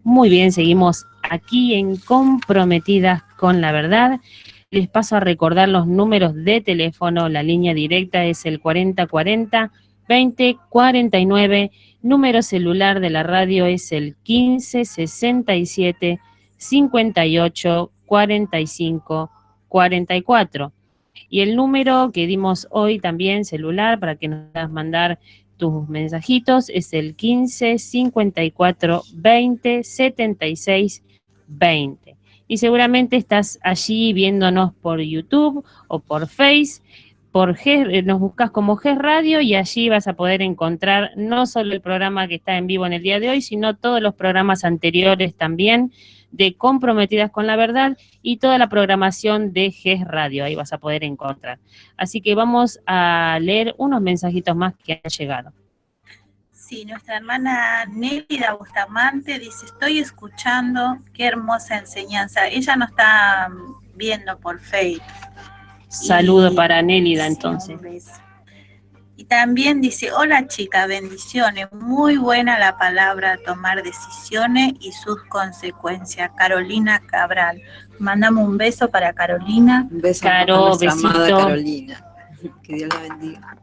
Muy bien, seguimos aquí en Comprometidas con la Verdad. Les paso a recordar los números de teléfono. La línea directa es el 4040-2049. Número celular de la radio es el 1567-58-45-44. Y el número que dimos hoy también celular para que nos puedas mandar tus mensajitos es el 15 54 20 76 20. Y seguramente estás allí viéndonos por YouTube o por Face, nos buscas como GES Radio y allí vas a poder encontrar no solo el programa que está en vivo en el día de hoy, sino todos los programas anteriores también de Comprometidas con la Verdad y toda la programación de GES Radio, ahí vas a poder encontrar. Así que vamos a leer unos mensajitos más que han llegado. Sí, nuestra hermana Nélida Bustamante dice, estoy escuchando, qué hermosa enseñanza. Ella nos está viendo por Facebook. Saludo para Nélida, entonces. Y también dice, hola chica, bendiciones, muy buena la palabra tomar decisiones y sus consecuencias. Carolina Cabral. Mandamos un beso para Carolina. Un beso Caro, a nuestra besito. amada Carolina. Que Dios la bendiga.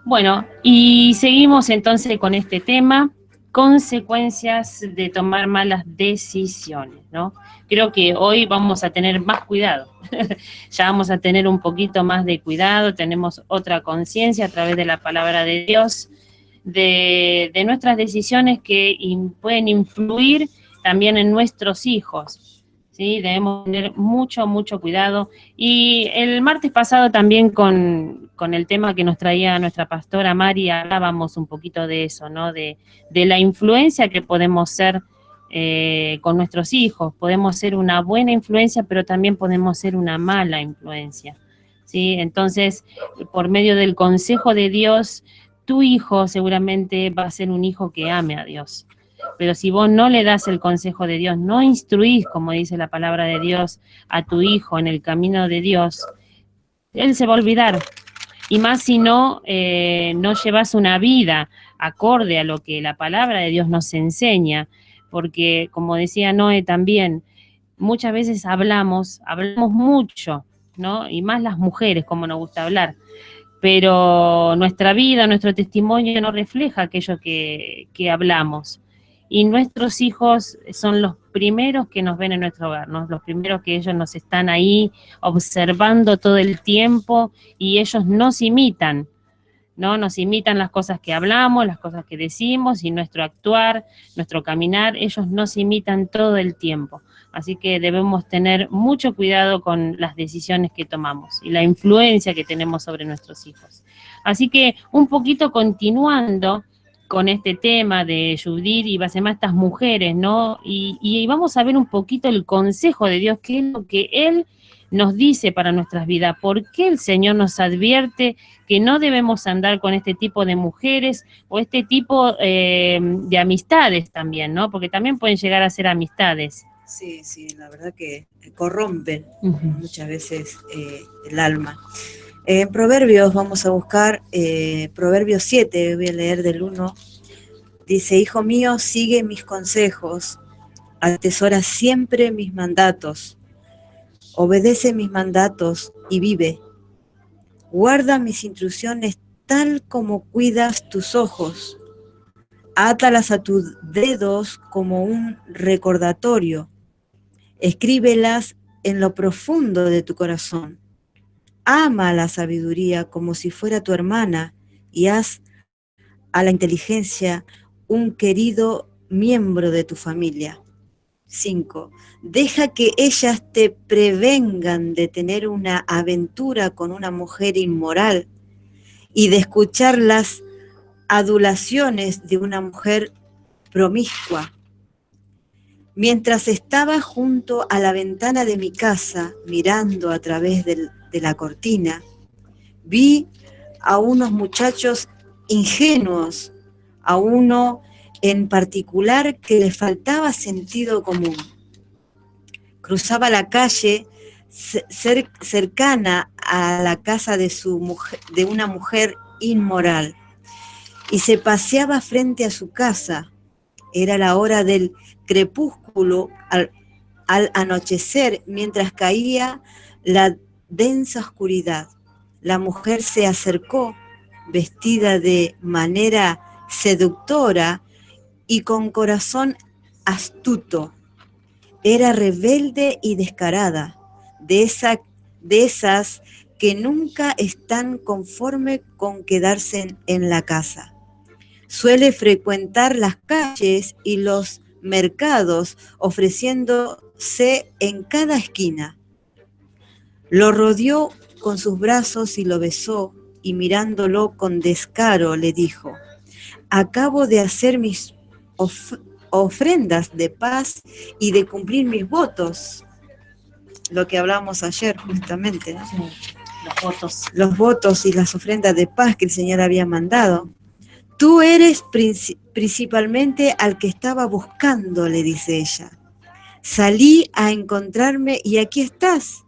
Bueno, y seguimos entonces con este tema, consecuencias de tomar malas decisiones, ¿no? Creo que hoy vamos a tener más cuidado, ya vamos a tener un poquito más de cuidado, tenemos otra conciencia a través de la palabra de Dios, de nuestras decisiones que pueden influir también en nuestros hijos, ¿sí? Debemos tener mucho cuidado. Y el martes pasado también con el tema que nos traía nuestra pastora Mari, hablábamos un poquito de eso, ¿no? De la influencia que podemos ser con nuestros hijos. Podemos ser una buena influencia, pero también podemos ser una mala influencia, ¿sí? Entonces, por medio del consejo de Dios, tu hijo seguramente va a ser un hijo que ame a Dios. Pero si vos no le das el consejo de Dios, no instruís, como dice la palabra de Dios, a tu hijo en el camino de Dios, él se va a olvidar. Y más si no llevas una vida acorde a lo que la palabra de Dios nos enseña. Porque, como decía Noé también, muchas veces hablamos mucho, ¿no? Y más las mujeres, como nos gusta hablar. Pero nuestra vida, nuestro testimonio no refleja aquello que hablamos. Y nuestros hijos son los primeros que nos ven en nuestro hogar, ¿no? Los primeros que ellos nos están ahí observando todo el tiempo y ellos nos imitan, ¿no? Nos imitan las cosas que hablamos, las cosas que decimos y nuestro actuar, nuestro caminar, ellos nos imitan todo el tiempo. Así que debemos tener mucho cuidado con las decisiones que tomamos y la influencia que tenemos sobre nuestros hijos. Así que un poquito continuando con este tema de Judith y Basema, estas mujeres, ¿no? Y vamos a ver un poquito el consejo de Dios, qué es lo que Él nos dice para nuestras vidas, por qué el Señor nos advierte que no debemos andar con este tipo de mujeres o este tipo de amistades también, ¿no? Porque también pueden llegar a ser amistades. Sí, la verdad que corrompen muchas veces el alma. En Proverbios vamos a buscar Proverbios 7, voy a leer del 1. Dice, hijo mío, sigue mis consejos, atesora siempre mis mandatos, obedece mis mandatos y vive. Guarda mis instrucciones tal como cuidas tus ojos, átalas a tus dedos como un recordatorio, escríbelas en lo profundo de tu corazón. Ama la sabiduría como si fuera tu hermana y haz a la inteligencia un querido miembro de tu familia. 5. Deja que ellas te prevengan de tener una aventura con una mujer inmoral y de escuchar las adulaciones de una mujer promiscua. Mientras estaba junto a la ventana de mi casa, mirando a través de la cortina, vi a unos muchachos ingenuos, a uno en particular que le faltaba sentido común. Cruzaba la calle cercana a la casa de una mujer inmoral y se paseaba frente a su casa. Era la hora del crepúsculo al anochecer, mientras caía la densa oscuridad. La mujer se acercó, vestida de manera seductora y con corazón astuto. Era rebelde y descarada, de esas que nunca están conforme con quedarse en la casa. Suele frecuentar las calles y los mercados, ofreciéndose en cada esquina. Lo rodeó con sus brazos y lo besó, y mirándolo con descaro le dijo: acabo de hacer mis ofrendas de paz y de cumplir mis votos. Lo que hablábamos ayer justamente, ¿no? Sí, los votos. Los votos y las ofrendas de paz que el Señor había mandado. Tú eres principalmente al que estaba buscando, le dice ella. Salí a encontrarme y aquí estás.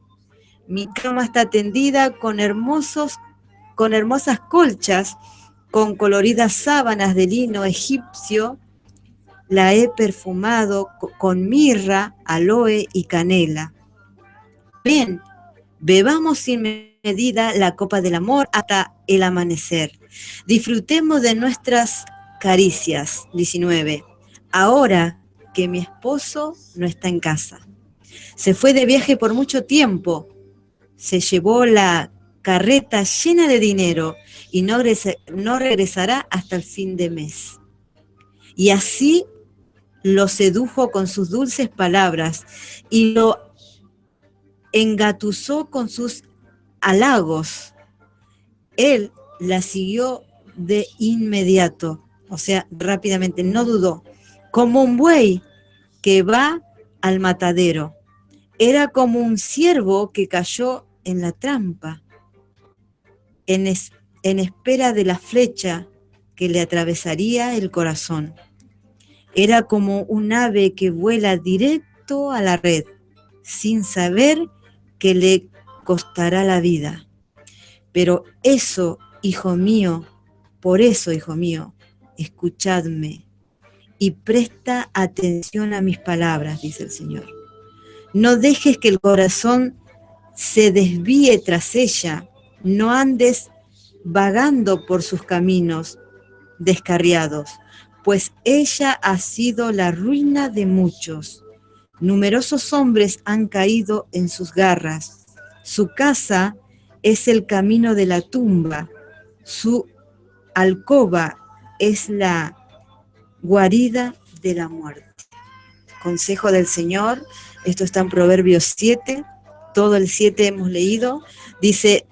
Mi cama está tendida con hermosas colchas, con coloridas sábanas de lino egipcio. La he perfumado con mirra, aloe y canela. Bien, bebamos sin medida la copa del amor hasta el amanecer. Disfrutemos de nuestras caricias. 19. Ahora que mi esposo no está en casa. Se fue de viaje por mucho tiempo. Se llevó la carreta llena de dinero y no regresará hasta el fin de mes. Y así lo sedujo con sus dulces palabras y lo engatusó con sus halagos. Él la siguió de inmediato, o sea, rápidamente, no dudó, como un buey que va al matadero. Era como un ciervo que cayó en la trampa, en espera de la flecha que le atravesaría el corazón. Era como un ave que vuela directo a la red, sin saber que le costará la vida. Pero eso, hijo mío, por eso, hijo mío, escuchadme y presta atención a mis palabras, dice el Señor. No dejes que el corazón se desvíe tras ella, no andes vagando por sus caminos descarriados, pues ella ha sido la ruina de muchos. Numerosos hombres han caído en sus garras. Su casa es el camino de la tumba. Su alcoba es la guarida de la muerte. Consejo del Señor. Esto está en Proverbios 7. Todo el 7 hemos leído. Dice,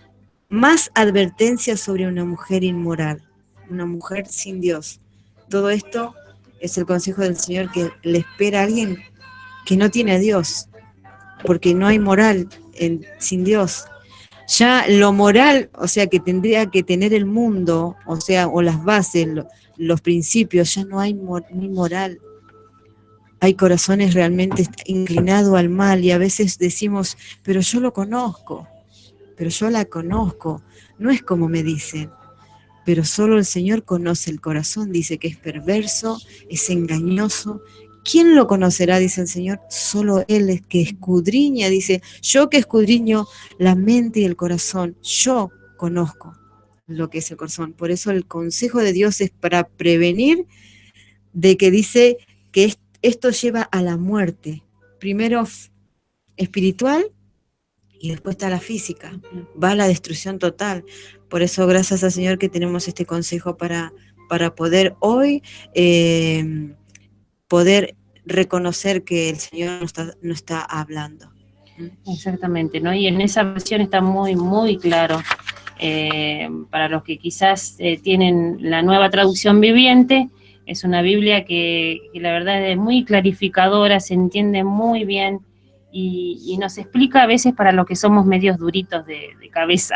más advertencias sobre una mujer inmoral, una mujer sin Dios. Todo esto es el consejo del Señor que le espera a alguien que no tiene a Dios, porque no hay moral sin Dios. Ya lo moral, o sea, que tendría que tener el mundo, o sea, o las bases, los principios, ya no hay ni moral. Hay corazones realmente inclinados al mal y a veces decimos, pero yo lo conozco, pero yo la conozco, no es como me dicen. Pero solo el Señor conoce el corazón, dice que es perverso, es engañoso. ¿Quién lo conocerá? Dice el Señor. Solo Él es que escudriña, dice, yo que escudriño la mente y el corazón, yo conozco lo que es el corazón. Por eso el consejo de Dios es para prevenir de que dice que esto lleva a la muerte. Primero espiritual y después está la física. Va a la destrucción total. Por eso gracias al Señor que tenemos este consejo para poder hoy poder reconocer que el Señor no está hablando. Exactamente, ¿no? Y en esa versión está muy, muy claro. Para los que quizás tienen la nueva traducción viviente, es una Biblia que la verdad es muy clarificadora, se entiende muy bien y nos explica a veces para los que somos medios duritos de cabeza,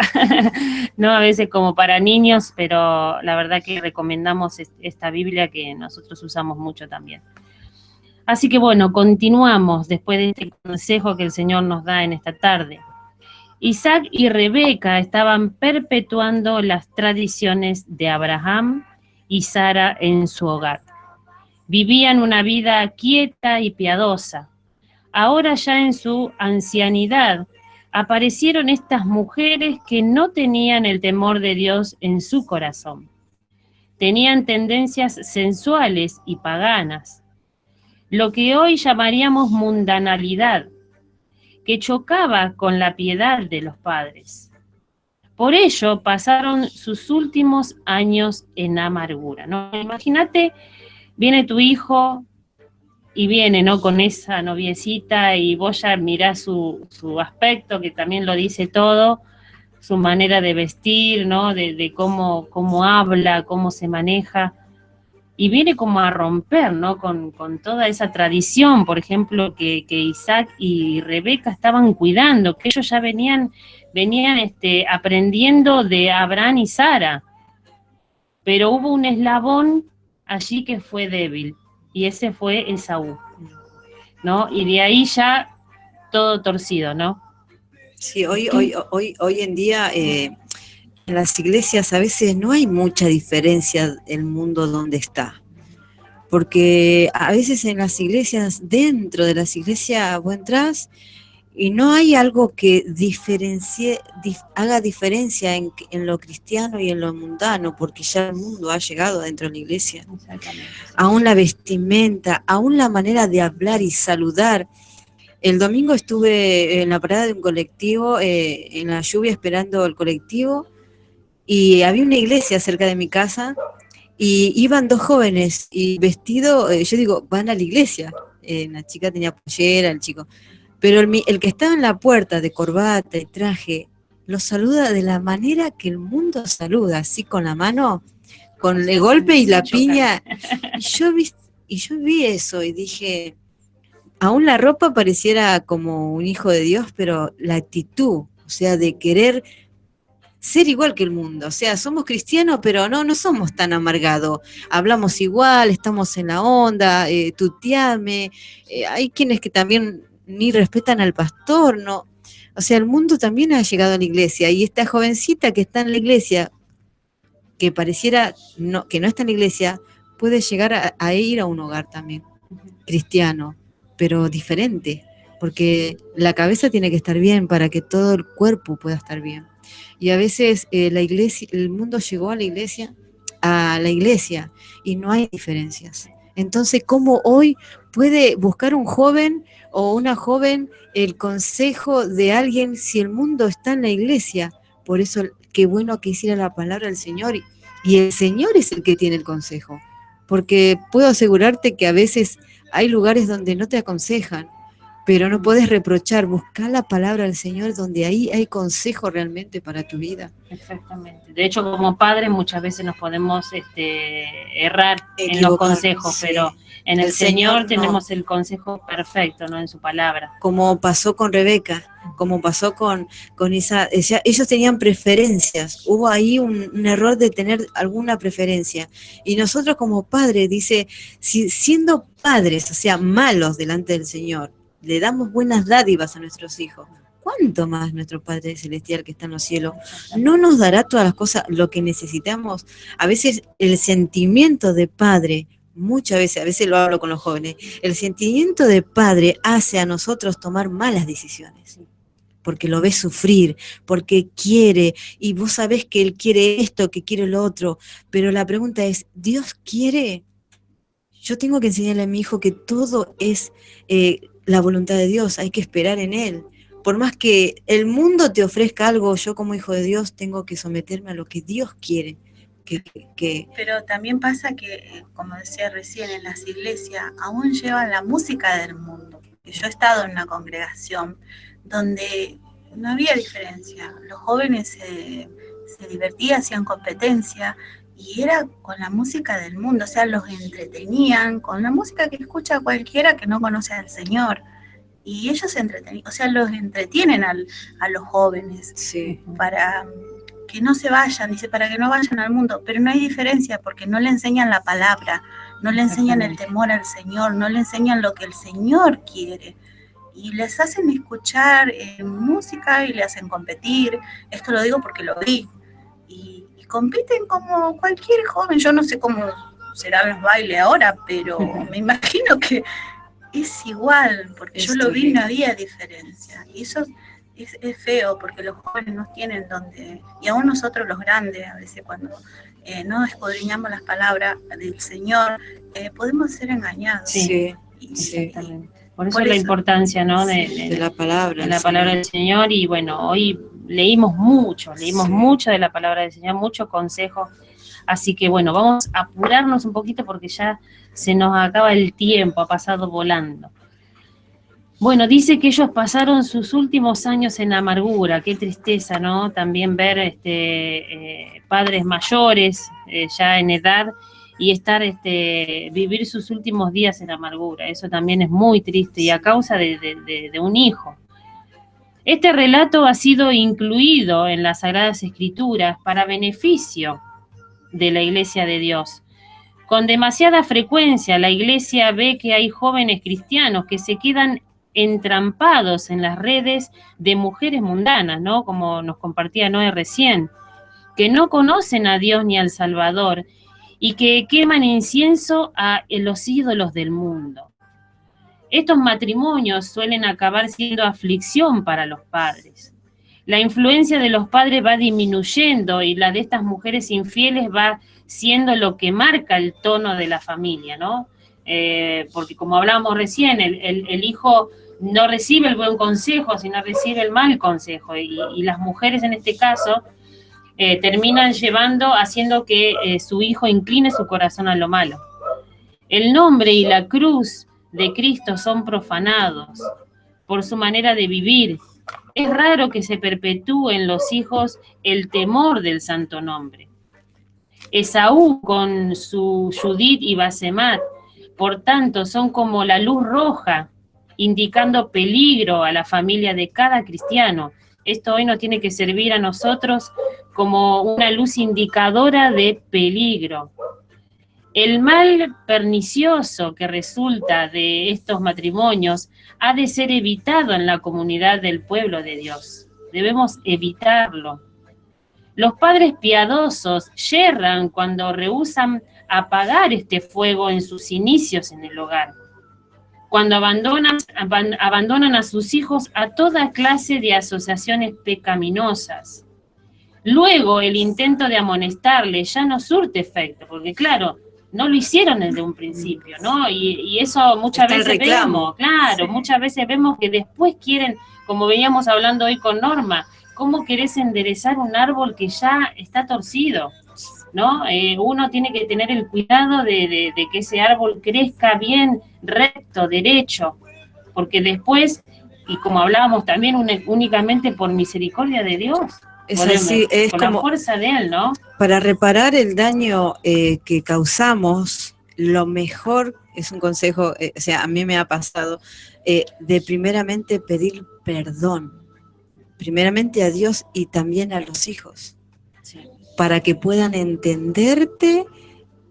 ¿no? A veces como para niños, pero la verdad que recomendamos esta Biblia que nosotros usamos mucho también. Así que bueno, continuamos después de este consejo que el Señor nos da en esta tarde. Isaac y Rebeca estaban perpetuando las tradiciones de Abraham y Sara en su hogar. Vivían una vida quieta y piadosa. Ahora ya en su ancianidad aparecieron estas mujeres que no tenían el temor de Dios en su corazón. Tenían tendencias sensuales y paganas, lo que hoy llamaríamos mundanalidad, que chocaba con la piedad de los padres. Por ello pasaron sus últimos años en amargura, ¿no? Imagínate, viene tu hijo y viene, ¿no?, con esa noviecita y vos ya mirás su aspecto, que también lo dice todo, su manera de vestir, ¿no?, de cómo habla, cómo se maneja. y viene como a romper, ¿no? Con toda esa tradición, por ejemplo, que Isaac y Rebeca estaban cuidando, que ellos ya venían aprendiendo de Abraham y Sara, pero hubo un eslabón allí que fue débil, y ese fue Esaú, ¿no? Y de ahí ya todo torcido, ¿no? Sí, hoy en día en las iglesias a veces no hay mucha diferencia el mundo donde está. Porque a veces en las iglesias, dentro de las iglesias, vos entrás y no hay algo que haga diferencia en lo cristiano y en lo mundano, porque ya el mundo ha llegado dentro de la iglesia. Aún la vestimenta, aún la manera de hablar y saludar. El domingo estuve en la parada de un colectivo, en la lluvia esperando el colectivo, y había una iglesia cerca de mi casa, y iban dos jóvenes, y vestido, yo digo, van a la iglesia. La chica tenía pollera, el chico. Pero el que estaba en la puerta de corbata y traje, los saluda de la manera que el mundo saluda, así con la mano, con el golpe y la piña. Y yo vi eso y dije, aún la ropa pareciera como un hijo de Dios, pero la actitud, o sea, de querer ser igual que el mundo. O sea, somos cristianos, pero no somos tan amargados. Hablamos igual, estamos en la onda, tuteame. Hay quienes que también ni respetan al pastor, ¿no? O sea, el mundo también ha llegado a la iglesia, y esta jovencita que está en la iglesia, que pareciera que no está en la iglesia, puede llegar a ir a un hogar también, cristiano, pero diferente, porque la cabeza tiene que estar bien para que todo el cuerpo pueda estar bien. Y a veces la iglesia, el mundo llegó a la iglesia, y no hay diferencias. Entonces, ¿cómo hoy puede buscar un joven o una joven el consejo de alguien si el mundo está en la iglesia? Por eso, qué bueno que hiciera la palabra del Señor, y el Señor es el que tiene el consejo, porque puedo asegurarte que a veces hay lugares donde no te aconsejan, pero no puedes reprochar, buscar la palabra del Señor, donde ahí hay consejo realmente para tu vida. Exactamente. De hecho, como padres muchas veces nos podemos errar en los consejos, sí. Pero en el Señor tenemos el consejo perfecto, ¿no? En su palabra. Como pasó con Rebeca, como pasó con Isaac, ellos tenían preferencias, hubo ahí un error de tener alguna preferencia. Y nosotros como padres, dice, siendo padres, o sea, malos delante del Señor, le damos buenas dádivas a nuestros hijos, ¿cuánto más nuestro Padre Celestial que está en los cielos no nos dará todas las cosas, lo que necesitamos? A veces el sentimiento de padre, muchas veces, a veces lo hablo con los jóvenes, el sentimiento de padre hace a nosotros tomar malas decisiones, porque lo ves sufrir, porque quiere, y vos sabés que él quiere esto, que quiere lo otro, pero la pregunta es, ¿Dios quiere? Yo tengo que enseñarle a mi hijo que todo es la voluntad de Dios, hay que esperar en Él. Por más que el mundo te ofrezca algo, yo como hijo de Dios tengo que someterme a lo que Dios quiere. Pero también pasa que, como decía recién, en las iglesias aún llevan la música del mundo. Yo he estado en una congregación donde no había diferencia. Los jóvenes se divertían, hacían competencia, y era con la música del mundo, o sea, los entretenían con la música que escucha cualquiera que no conoce al Señor. Y ellos se entretenían, o sea, los entretienen a los jóvenes, sí, para que no se vayan, dice, para que no vayan al mundo. Pero no hay diferencia, porque no le enseñan la palabra, no le enseñan el temor al Señor, no le enseñan lo que el Señor quiere. Y les hacen escuchar música y le hacen competir. Esto lo digo porque lo vi. Y compiten como cualquier joven. Yo no sé cómo serán los bailes ahora, pero me imagino que es igual, porque yo lo vi y no había diferencia. Y eso es feo, porque los jóvenes no tienen donde, y aún nosotros los grandes, a veces cuando no escudriñamos las palabras del Señor, podemos ser engañados. Sí, exactamente. Por eso la importancia, ¿no? de la palabra. De la palabra del Señor. Y bueno, hoy leímos mucho de la palabra del Señor, mucho consejo. Así que bueno, vamos a apurarnos un poquito porque ya se nos acaba el tiempo, ha pasado volando. Bueno, dice que ellos pasaron sus últimos años en amargura. Qué tristeza, ¿no? También ver padres mayores ya en edad y vivir sus últimos días en amargura. Eso también es muy triste y a causa de un hijo. Este relato ha sido incluido en las Sagradas Escrituras para beneficio de la Iglesia de Dios. Con demasiada frecuencia la Iglesia ve que hay jóvenes cristianos que se quedan entrampados en las redes de mujeres mundanas, ¿no? Como nos compartía Noé recién, que no conocen a Dios ni al Salvador y que queman incienso a los ídolos del mundo. Estos matrimonios suelen acabar siendo aflicción para los padres. La influencia de los padres va disminuyendo y la de estas mujeres infieles va siendo lo que marca el tono de la familia, ¿no? Porque como hablábamos recién, el hijo no recibe el buen consejo, sino recibe el mal consejo. Y las mujeres en este caso terminan haciendo que su hijo incline su corazón a lo malo. El nombre y la cruz de Cristo son profanados por su manera de vivir. Es raro que se perpetúe en los hijos el temor del santo nombre. Esaú con su Judith y Basemat, por tanto, son como la luz roja, indicando peligro a la familia de cada cristiano. Esto hoy nos tiene que servir a nosotros como una luz indicadora de peligro. El mal pernicioso que resulta de estos matrimonios ha de ser evitado en la comunidad del pueblo de Dios. Debemos evitarlo. Los padres piadosos yerran cuando rehúsan apagar este fuego en sus inicios en el hogar, cuando abandonan a sus hijos a toda clase de asociaciones pecaminosas. Luego el intento de amonestarles ya no surte efecto, porque claro, no lo hicieron desde un principio, ¿no? Y eso muchas veces vemos, claro, sí. Muchas veces vemos que después quieren, como veníamos hablando hoy con Norma, ¿cómo querés enderezar un árbol que ya está torcido? ¿No? Uno tiene que tener el cuidado de que ese árbol crezca bien, recto, derecho, porque después, y como hablábamos también, únicamente por misericordia de Dios, es así, es con como la fuerza de Él, ¿no? Para reparar el daño que causamos, lo mejor es un consejo, o sea, a mí me ha pasado, de primeramente pedir perdón, primeramente a Dios y también a los hijos, sí, para que puedan entenderte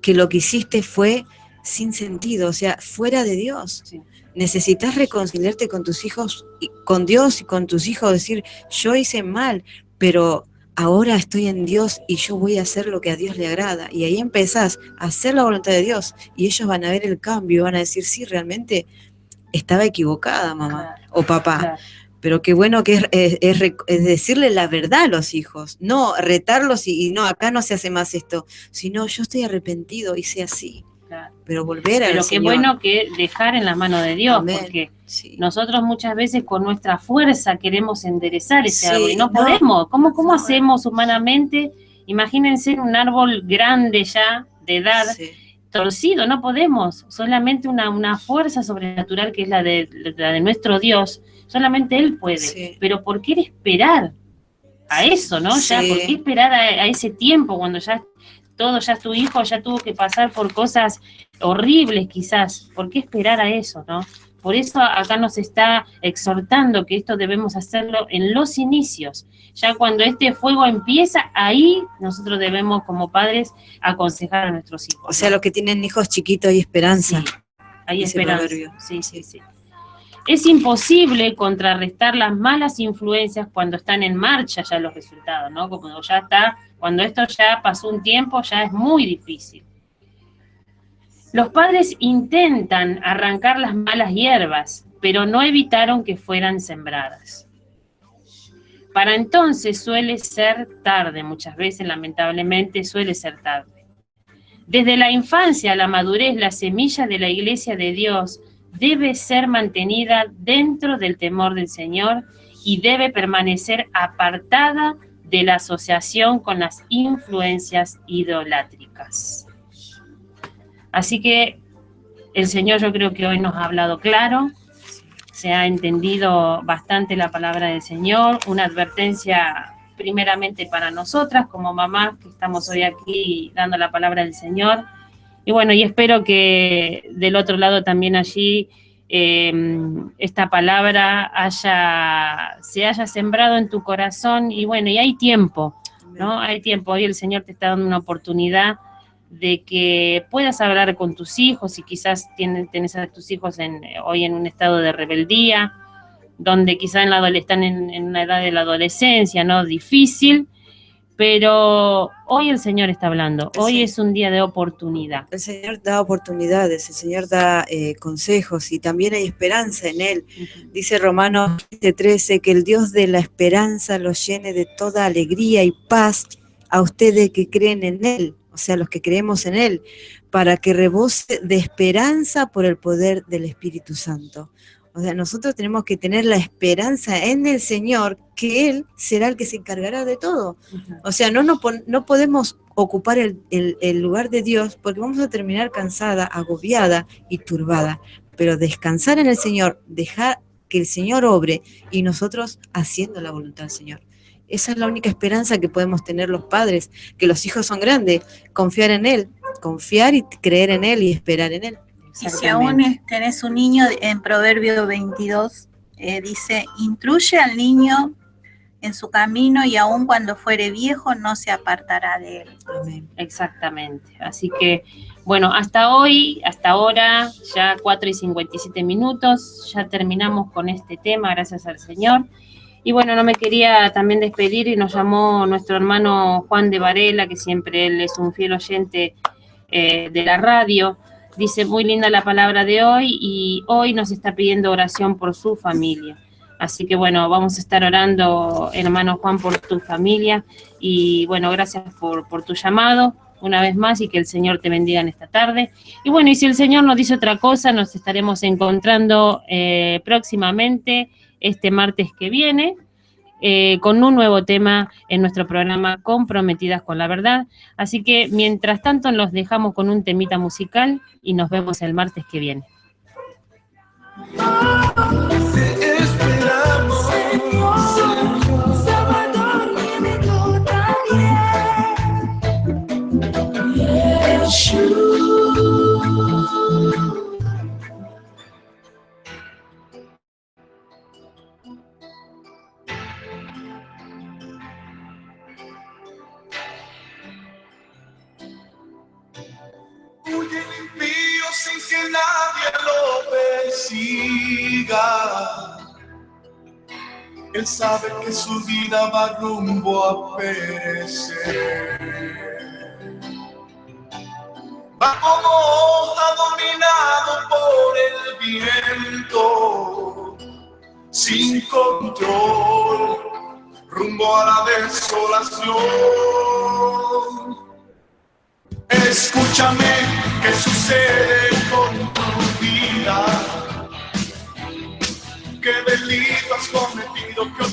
que lo que hiciste fue sin sentido, o sea, fuera de Dios. Sí. Necesitas reconciliarte con tus hijos, con Dios y con tus hijos, decir, yo hice mal, pero ahora estoy en Dios y yo voy a hacer lo que a Dios le agrada. Y ahí empezás a hacer la voluntad de Dios y ellos van a ver el cambio y van a decir, sí, realmente estaba equivocada, mamá, claro, o papá. Claro. Pero qué bueno que es decirle la verdad a los hijos, no retarlos y no, acá no se hace más esto, sino yo estoy arrepentido, hice así. Claro. Pero volver a Pero qué bueno que dejar en la mano de Dios, amén, porque sí, nosotros muchas veces con nuestra fuerza queremos enderezar ese árbol y no podemos. ¿Cómo hacemos humanamente? Imagínense un árbol grande ya, de edad, sí, torcido, no podemos. Solamente una fuerza sobrenatural que es la de nuestro Dios, solamente Él puede. Sí. Pero ¿por qué esperar a eso, no? Sí. Ya, ¿por qué esperar a ese tiempo cuando ya tu hijo ya tuvo que pasar por cosas horribles quizás? ¿Por qué esperar a eso, no? Por eso acá nos está exhortando que esto debemos hacerlo en los inicios. Ya cuando este fuego empieza, ahí nosotros debemos como padres aconsejar a nuestros hijos. O sea, los que tienen hijos chiquitos hay esperanza. Sí, hay esperanza. Sí. Es imposible contrarrestar las malas influencias cuando están en marcha ya los resultados, ¿no? Cuando esto ya pasó un tiempo, ya es muy difícil. Los padres intentan arrancar las malas hierbas, pero no evitaron que fueran sembradas. Para entonces suele ser tarde, muchas veces lamentablemente suele ser tarde. Desde la infancia a la madurez, la semilla de la Iglesia de Dios debe ser mantenida dentro del temor del Señor y debe permanecer apartada de la asociación con las influencias idolátricas. Así que el Señor, yo creo que hoy nos ha hablado claro, se ha entendido bastante la palabra del Señor, una advertencia primeramente para nosotras como mamás que estamos hoy aquí dando la palabra del Señor, Y bueno, y espero que del otro lado también allí esta palabra se haya sembrado en tu corazón. Y bueno, y hay tiempo, ¿no? Hay tiempo. Hoy el Señor te está dando una oportunidad de que puedas hablar con tus hijos, y quizás tenés a tus hijos hoy en un estado de rebeldía, donde quizás están en una edad de la adolescencia, ¿no? Difícil, pero hoy el Señor está hablando, hoy es un día de oportunidad. El Señor da oportunidades, el Señor da consejos, y también hay esperanza en Él. Dice Romanos 15:13 que el Dios de la esperanza los llene de toda alegría y paz a ustedes que creen en Él, o sea, los que creemos en Él, para que rebose de esperanza por el poder del Espíritu Santo. O sea, nosotros tenemos que tener la esperanza en el Señor, que Él será el que se encargará de todo. O sea, no podemos ocupar el lugar de Dios, porque vamos a terminar cansada, agobiada y turbada. Pero descansar en el Señor, dejar que el Señor obre, y nosotros haciendo la voluntad del Señor. Esa es la única esperanza que podemos tener los padres, que los hijos son grandes, confiar en Él, confiar y creer en Él y esperar en Él. Y si aún tenés un niño, en Proverbio 22 dice, instruye al niño en su camino, y aun cuando fuere viejo no se apartará de él. Amén. Exactamente. Así que, bueno, hasta ahora, ya 4:57, ya terminamos con este tema, gracias al Señor. Y bueno, no me quería también despedir, y nos llamó nuestro hermano Juan de Varela, que siempre él es un fiel oyente de la radio. Dice, muy linda la palabra de hoy, y hoy nos está pidiendo oración por su familia. Así que bueno, vamos a estar orando, hermano Juan, por tu familia. Y bueno, gracias por tu llamado una vez más, y que el Señor te bendiga en esta tarde. Y bueno, y si el Señor nos dice otra cosa, nos estaremos encontrando próximamente este martes que viene, con un nuevo tema en nuestro programa Comprometidas con la Verdad. Así que mientras tanto los dejamos con un temita musical y nos vemos el martes que viene. Huye el impío sin que nadie lo persiga. Él sabe que su vida va rumbo a perecer. Va como hoja dominado por el viento, sin control, rumbo a la desolación. Escúchame, ¿qué sucede con tu vida? ¿Qué delito has cometido? ¿Qué